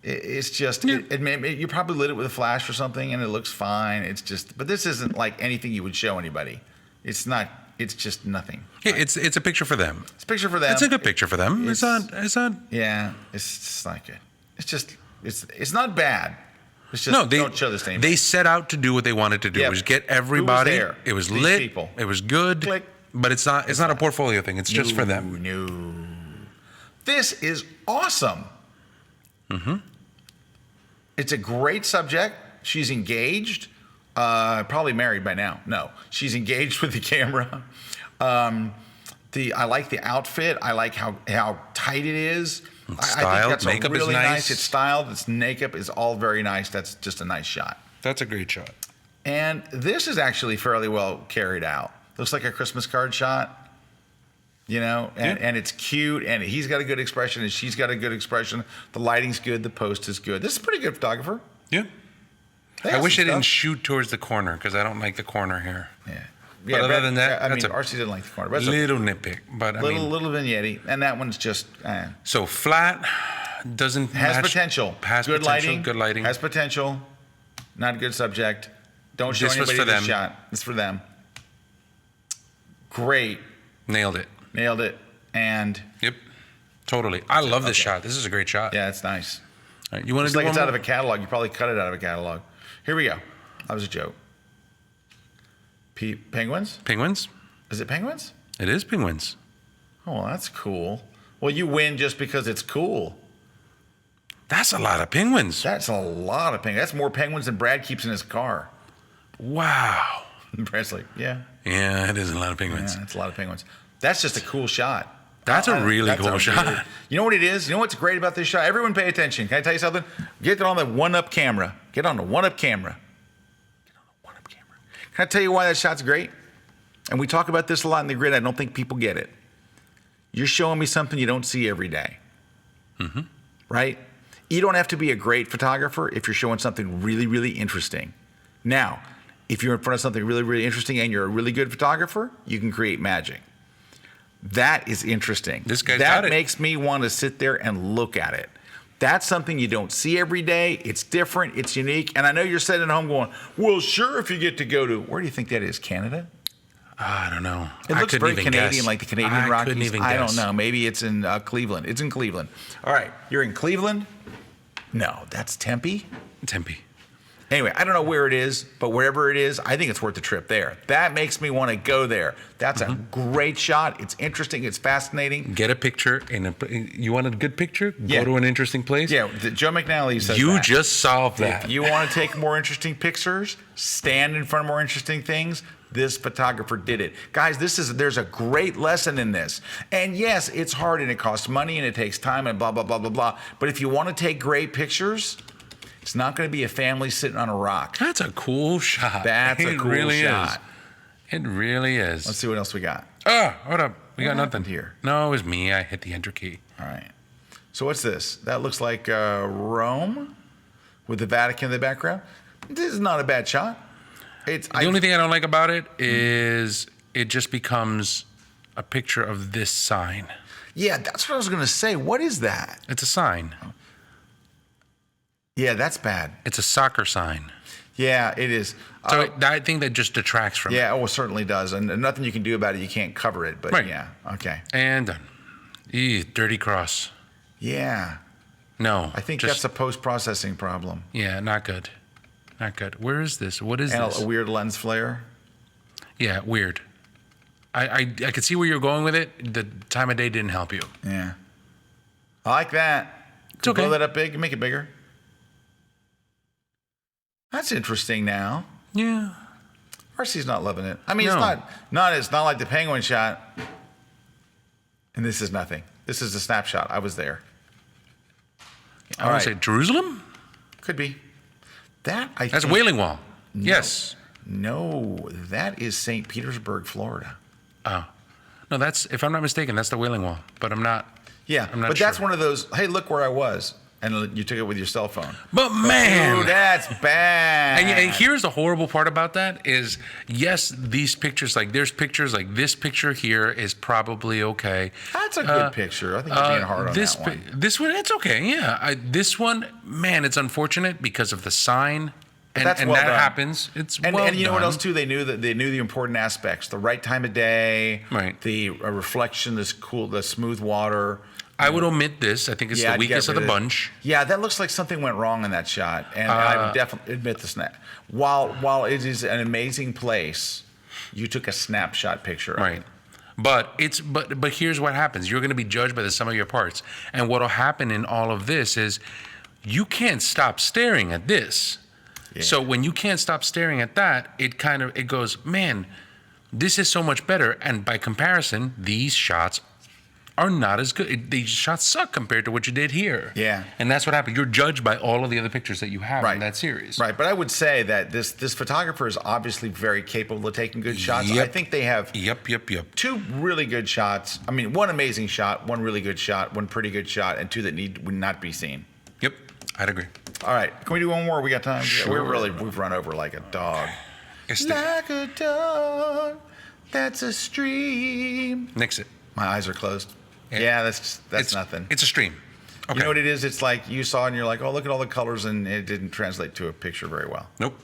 It's just, you probably lit it with a flash or something and it looks fine. It's just, but this isn't like anything you would show anybody. It's not, it's just nothing. Yeah, it's a picture for them. It's a picture for them. It's a good picture for them. It's not. Yeah, it's just not good. It's just, it's not bad. It's just, No, don't show this to anybody. they set out to do what they wanted to do. Yep. It was get Who was everybody. there? It was These lit. people. It was good. Click. But it's not a portfolio thing. It's just for them. No. This is awesome. It's a great subject. She's engaged. Probably married by now. No, she's engaged with the camera. I like the outfit. I like how tight it is. I think that's Makeup really is nice. It's styled. Its makeup is all very nice. That's just a nice shot. That's a great shot. And this is actually fairly well carried out. Looks like a Christmas card shot, you know, and it's cute, and he's got a good expression, and she's got a good expression. The lighting's good, the post is good. This is a pretty good photographer. Yeah. They I have wish some I didn't stuff. shoot towards the corner because I don't like the corner here. Yeah. But other than that, I that's mean, a RC didn't like the corner. But it's little nitpick. But a I little, mean, little vignette, and that one's just so flat doesn't has match, potential. Has good potential. lighting. Good lighting. Has potential. Not a good subject. Don't show This was anybody for this them. shot. It's for them. Great. Nailed it. Nailed it. And Yep. Totally. I love this Okay. shot. This is a great shot. yeah, it's nice. All right, you want to It's do like one it's out more? of a catalog. You probably cut it out of a catalog. Here we go. That was a joke. Penguins? Penguins? Is it penguins? It is penguins. Oh, well, that's cool. Well, you win just because it's cool. That's a lot of penguins. That's a lot of penguins. That's more penguins than Brad keeps in his car. Wow. And Brad's like, yeah, Yeah, it is a lot of penguins. that's a lot of penguins. That's just a cool shot. That's a really cool shot. You know what it is? You know what's great about this shot? Everyone pay attention. Can I tell you something? Get on the one-up camera. Get on the one-up camera. Get on the one-up camera. Can I tell you why that shot's great? And we talk about this a lot in the grid. I don't think people get it. You're showing me something you don't see every day. Mm-hmm. Right? You don't have to be a great photographer if you're showing something really, really interesting. Now, if you're in front of something really, really interesting and you're a really good photographer, you can create magic. That is interesting. This guy's that got it. makes me want to sit there and look at it. That's something you don't see every day. It's different. It's unique. And I know you're sitting at home going, well, sure, if you get to go to, where do you think that is? Canada? I don't know. It I looks couldn't very even Canadian, guess. like the Canadian I Rockies. couldn't even I don't guess. know. Maybe it's in Cleveland. It's in Cleveland. All right. You're in Cleveland? No, that's Tempe. Tempe. Anyway, I don't know where it is, but wherever it is, I think it's worth the trip there. That makes me want to go there. That's a great shot. It's interesting. It's fascinating. Get a picture. You want a good picture? Yeah. Go to an interesting place. Yeah, Joe McNally says You that. just solved that. If you want to take more interesting pictures, stand in front of more interesting things, this photographer did it. Guys, there's a great lesson in this. And yes, it's hard and it costs money and it takes time and blah, blah, blah, blah, blah. But if you want to take great pictures, it's not going to be a family sitting on a rock. That's a cool shot. That's a It cool really shot. Is. It really is. Let's see what else we got. Hold up. We got What nothing happened here? No, it was me. I hit the enter key. All right. So what's this? That looks like Rome with the Vatican in the background. This is not a bad shot. The only thing I don't like about it is it just becomes a picture of this sign. Yeah, that's what I was going to say. What is that? It's a sign. Yeah, that's bad. It's a soccer sign. Yeah, it is. So I think that just detracts from it. Yeah, it certainly does. And nothing you can do about it. You can't cover it. But Right. yeah, okay. And done. Dirty cross. Yeah, No. I think just, that's a post-processing problem. Yeah, not good. Not good. Where is this? What is And this? a weird lens flare. Yeah, weird. I could see where you're going with it. The time of day didn't help you. Yeah. I like that. It's okay. Blow that up big and make it bigger. That's interesting now. Yeah. RC's not loving it. I mean, No. it's not like the penguin shot. And this is nothing. This is a snapshot. I was there. I All want to right. say Jerusalem? Could be. That's That's Wailing Wall. Yes. No, that is St. Petersburg, Florida. Oh. No, that's, if I'm not mistaken, that's the Wailing Wall. But I'm not. Yeah, I'm not but that's sure. one of those, hey, look where I was. And you took it with your cell phone. But man. Ooh, that's bad. And here's the horrible part about that is, yes, these pictures, like there's pictures like this picture here is probably okay. That's a good picture. I think you're being hard on this, that one. This one, it's okay, yeah. This one, man, it's unfortunate because of the sign. And that's well that done. happens. It's And, well and you know what done. else too? They knew the important aspects: the right time of day, Right. The reflection, the smooth water. I would omit this. I think it's Yeah, the I'd get weakest of the rid of it. bunch. Yeah, that looks like something went wrong in that shot, and I would definitely admit the snap. While it is an amazing place, you took a snapshot picture. Of Right. it. But here's what happens. You're going to be judged by the sum of your parts. And what'll happen in all of this is you can't stop staring at this. Yeah. So when you can't stop staring at that, it goes, man, this is so much better. And by comparison, these shots are not as good. These shots suck compared to what you did here. Yeah. And that's what happened. You're judged by all of the other pictures that you have Right. in that series. Right, but I would say that this photographer is obviously very capable of taking good shots. Yep. I think they have Yep. two really good shots. I mean, one amazing shot, one really good shot, one pretty good shot, and two that would not be seen. Yep. I'd agree. All right, can we do one more? We got time? Sure. We've run over like a dog. It's Like a dog, that's a stream. Nix it. My eyes are closed. Yeah, that's It's nothing. It's a stream. Okay. You know what it is? It's like you saw and you're like, oh, look at all the colors, and it didn't translate to a picture very well. Nope.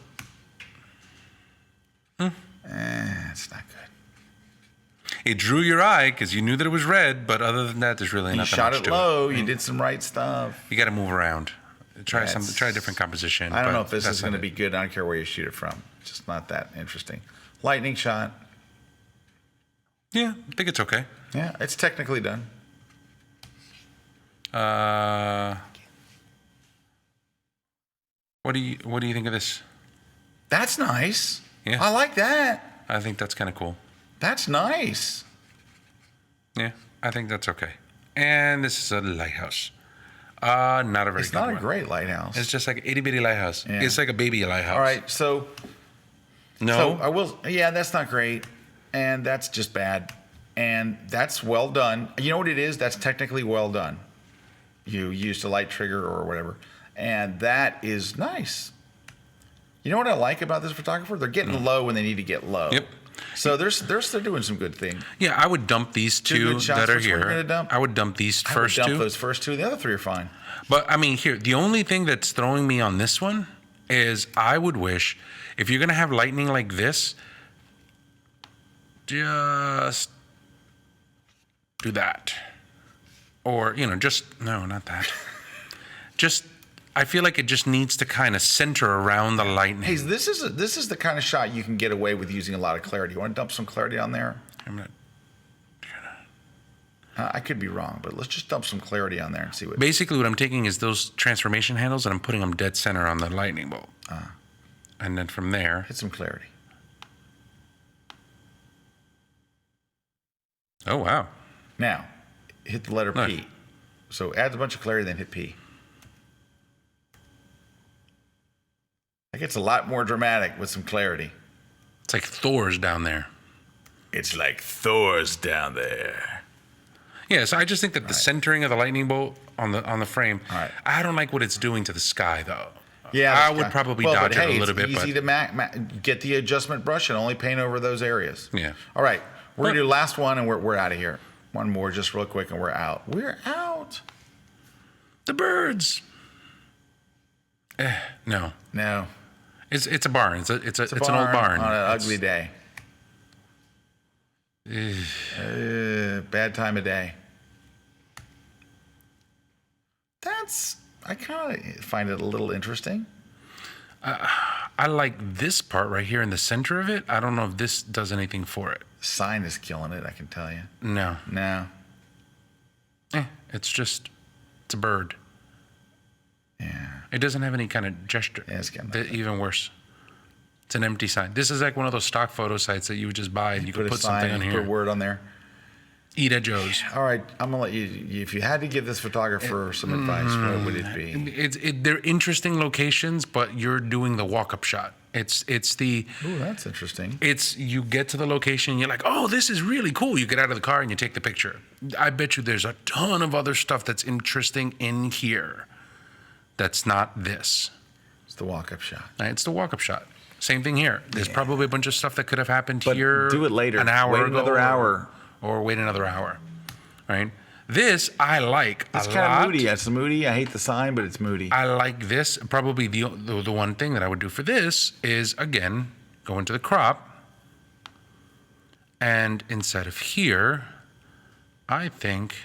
It's not good. It drew your eye because you knew that it was red, but other than that, there's really You nothing shot much it to low. it. You did some right stuff. You got to move around. Try That's- try a different composition. I don't but know if this that's is going to not be it. good. I don't care where you shoot it from. It's just not that interesting. Lightning shot. Yeah, I think it's okay. Yeah, it's technically done. What do you think of this? That's nice. Yeah. I like that. I think that's kind of cool. That's nice. Yeah, I think that's okay. And this is a lighthouse. Not a very It's good not a one. great lighthouse. It's just like an itty bitty lighthouse. Yeah. It's like a baby lighthouse. All right, so No. I will. Yeah, that's not great, and that's just bad, and that's well done. You know what it is? That's technically well done. You used a light trigger or whatever, and that is nice. You know what I like about this photographer? They're getting low when they need to get low. Yep. So they're doing some good things. Yeah, I would dump these two good shots. that are Which one here. are you gonna dump? I would dump these I would first dump two. those first two. The other three are fine. But I mean, here, the only thing that's throwing me on this one is I would wish if you're going to have lightning like this, just do that. Or, no, not that. Just, I feel like it just needs to kind of center around the lightning. Hey, this is the kind of shot you can get away with using a lot of clarity. You want to dump some clarity on there? I'm not, I could be wrong, but let's just dump some clarity on there and see what. basically, what I'm taking is those transformation handles and I'm putting them dead center on the lightning bolt. And then from there, Hit some clarity. oh, wow. Now, hit the letter Nice. P. So add a bunch of clarity, then hit P. That gets a lot more dramatic with some clarity. It's like Thor's down there. It's like Thor's down there. Yeah, so I just think that the centering of the lightning bolt on the frame, All right. I don't like what it's doing to the sky, though. Yeah, I that's would kind- probably well, dodge but it hey, a little bit, it's easy but to get the adjustment brush and only paint over those areas. Yeah. All right, we're gonna do last one and we're out of here. One more, just real quick, and we're out. We're out. the birds. No, No, it's a barn. It's an old barn barn on an It's- ugly day. Bad time of day. I kind of find it a little interesting. I like this part right here in the center of it. I don't know if this does anything for it. Sign is killing it, I can tell you. No, No. it's a bird. Yeah. It doesn't have any kind of gesture. Yeah, it's getting Even worse. It's an empty sign. This is like one of those stock photo sites that you would just buy and you could a put sign, something on put a here. word on there. Eat at Joe's. All right, I'm gonna let you. If you had to give this photographer some advice, what would it be? They're interesting locations, but you're doing the walk-up shot. It's the Ooh, that's interesting. you get to the location, you're like, oh, this is really cool. You get out of the car and you take the picture. I bet you there's a ton of other stuff that's interesting in here. That's not this. It's the walk-up shot. Right? It's the walk-up shot. Same thing here. There's probably a bunch of stuff that could have happened But here. do it later. An hour Wait ago, another hour. or wait another hour. Right? This I like It's a kind lot. of moody. It's moody. I hate the sign, but it's moody. I like this. Probably the one thing that I would do for this is, again, go into the crop. And instead of here, I think,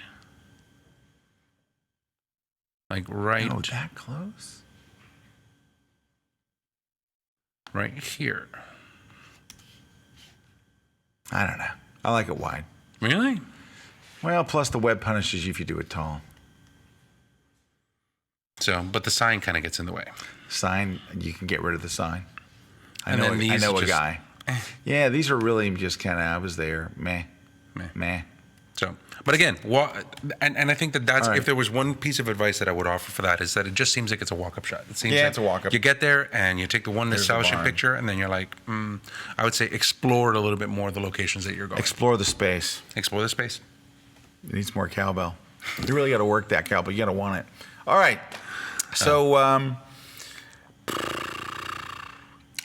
like right, Oh, that close? right here. I don't know. I like it wide. Really? Well, plus the web punishes you if you do it tall. So, but the sign kind of gets in the way. Sign, you can get rid of the sign. I And know. then I these know a just- guy. Yeah, these are really just kind of. I was there. Meh. Meh. Meh. So, but again, and I think that's, All right. if there was one piece of advice that I would offer for that, is that it just seems like it's a walk-up shot. It seems Yeah, like it's a walk-up. You get there and you take the one There's the establishing barn. picture, and then you're like, I would say explore a little bit more of the locations that you're going. Explore the space. Explore the space. It needs more cowbell. You really got to work that cowbell. You got to want it. All right. So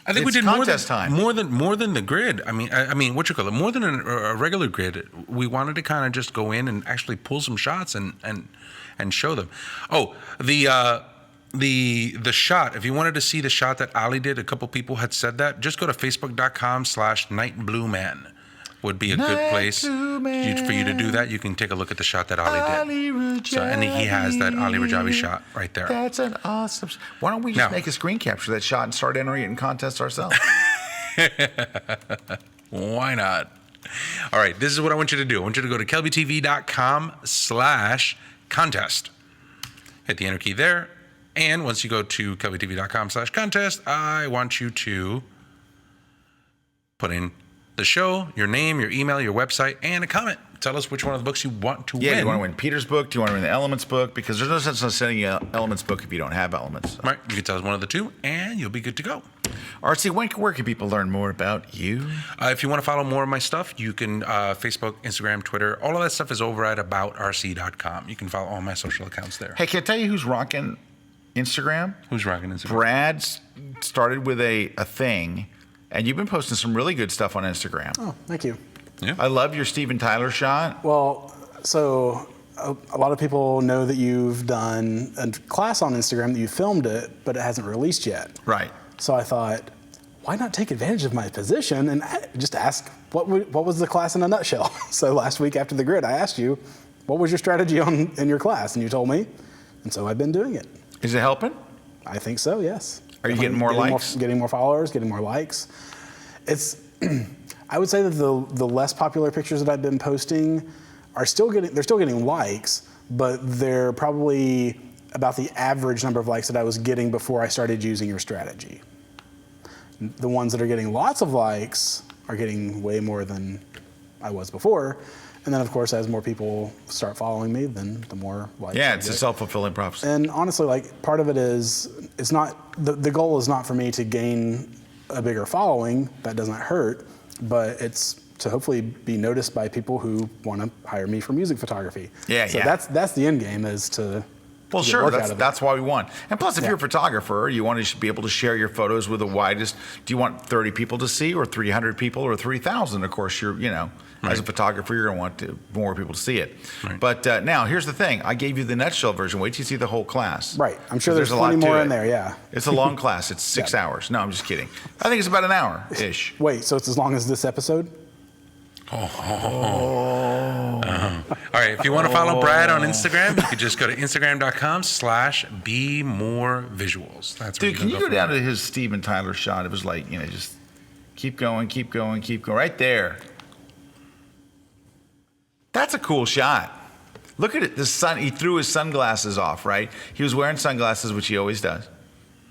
I think we it's did contest time. more than the grid. I mean, what you call it? More than a regular grid. We wanted to kind of just go in and actually pull some shots and show them. Oh, the shot. If you wanted to see the shot that Ali did, a couple people had said that. Just go to facebook.com/nightblueman. Would be a good place for you to do that. You can take a look at the shot that Ali did. So, and he has that Ali Rajavi shot right there. That's an awesome. Why don't we just make a screen capture of that shot and start entering it in contests ourselves? Why not? All right, this is what I want you to do. I want you to go to kelbytv.com/contest. Hit the enter key there. And once you go to kelbytv.com/contest, I want you to put in the show, your name, your email, your website, and a comment. Tell us which one of the books you want to win. Yeah, do you want to win Peter's book? Do you want to win the Elements book? Because there's no sense in sending you an Elements book if you don't have Elements. Right, you can tell us one of the two, and you'll be good to go. RC, where can people learn more about you? If you want to follow more of my stuff, you can Facebook, Instagram, Twitter. All of that stuff is over at aboutrc.com. You can follow all my social accounts there. Hey, can I tell you who's rocking Instagram? Who's rocking Instagram? Brad started with a thing, and you've been posting some really good stuff on Instagram. Oh, thank you. Yeah. I love your Steven Tyler shot. Well, so a lot of people know that you've done a class on Instagram, that you filmed it, but it hasn't released yet. Right. So I thought, why not take advantage of my position and just ask what was the class in a nutshell? So last week after the grid, I asked you, what was your strategy in your class? And you told me, and so I've been doing it. Is it helping? I think so, yes. Are you getting more likes? Getting more followers, getting more likes. It's, I would say that the less popular pictures that I've been posting they're still getting likes, but they're probably about the average number of likes that I was getting before I started using your strategy. The ones that are getting lots of likes are getting way more than I was before. And then, of course, as more people start following me, then the more likes. Yeah, it's a self-fulfilling prophecy. And honestly, like, part of it is, it's not, the goal is not for me to gain a bigger following. That doesn't hurt, but it's to hopefully be noticed by people who want to hire me for music photography. Yeah, so yeah. that's the end game, is to Well, get sure, work out of it. that's why we want. And plus, if Yeah. you're a photographer, you want to be able to share your photos with the widest. Do you want 30 people to see, or 300 people, or 3,000? Of course, as a photographer, you're going to want more people to see it. Right. But now, here's the thing. I gave you the nutshell version. Wait till you see the whole class. Right. I'm sure there's a lot plenty to more it. in there, yeah. It's a long class. It's 6 hours. No, I'm just kidding. I think it's about an hour-ish. Wait, so it's as long as this episode? All right, if you want to follow Brad on Instagram, you could just go to instagram.com/beMoreVisuals. That's where Dude, can you go from down there. to his Steven Tyler shot? It was like, just keep going, keep going, keep going. Right there. That's a cool shot. Look at it. The sun, he threw his sunglasses off, right? He was wearing sunglasses, which he always does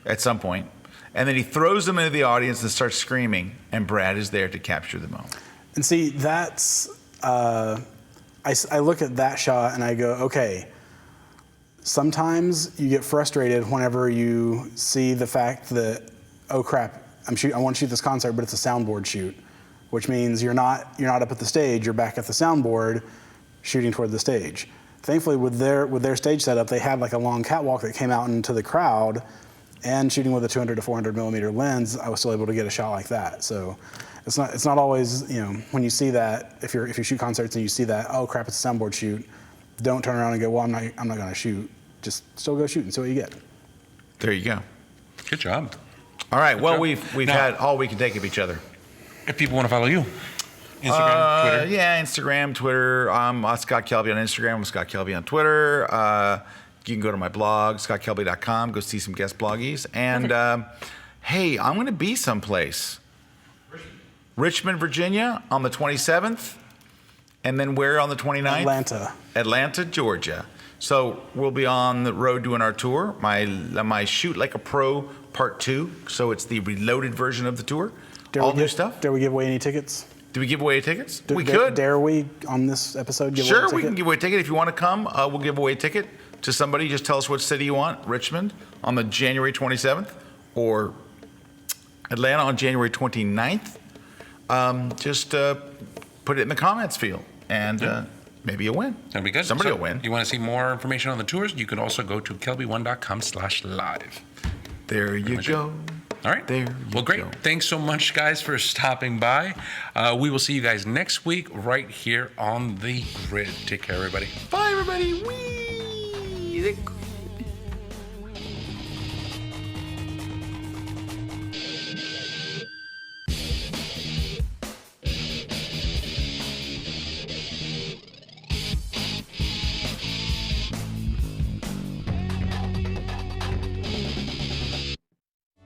at some point. And then he throws them into the audience and starts screaming, and Brad is there to capture the moment. And see, that's, I look at that shot and I go, okay, sometimes you get frustrated whenever you see the fact that, oh crap, I want to shoot this concert, but it's a soundboard shoot, which means you're not up at the stage, you're back at the soundboard shooting toward the stage. Thankfully, with their stage setup, they had like a long catwalk that came out into the crowd, and shooting with a 200 to 400 millimeter lens, I was still able to get a shot like that. So it's not always, when you see that, if you shoot concerts and you see that, oh crap, it's a soundboard shoot, don't turn around and go, well, I'm not going to shoot. Just still go shoot and see what you get. There you go. Good job. All right. Well, job. we've Now- had all we can take of each other. If people want to follow you, Instagram, Twitter. Yeah, Instagram, Twitter. I'm Scott Kelby on Instagram. I'm Scott Kelby on Twitter. You can go to my blog, scottkelby.com, go see some guest bloggies. And hey, I'm going to be someplace. Richmond, Virginia on the 27th. And then where on the 29th? Atlanta, Georgia. So we'll be on the road doing our tour. My Shoot Like a Pro Part 2. So it's the reloaded version of the tour. All new stuff. Dare we give away any tickets? Do we give away tickets? We Dare- could. Dare we, on this episode, give away a Sure, ticket? we can give away a ticket. If you want to come, we'll give away a ticket to somebody. Just tell us which city you want. Richmond on the January 27th or Atlanta on January 29th. Just put it in the comments field and maybe you'll win. That'd be good. Somebody So, will win. You want to see more information on the tours? You can also go to kelby1.com/live. There you go. All right. There you Well, great. go. Thanks so much, guys, for stopping by. We will see you guys next week right here on the grid. Take care, everybody. Bye, everybody. Whee!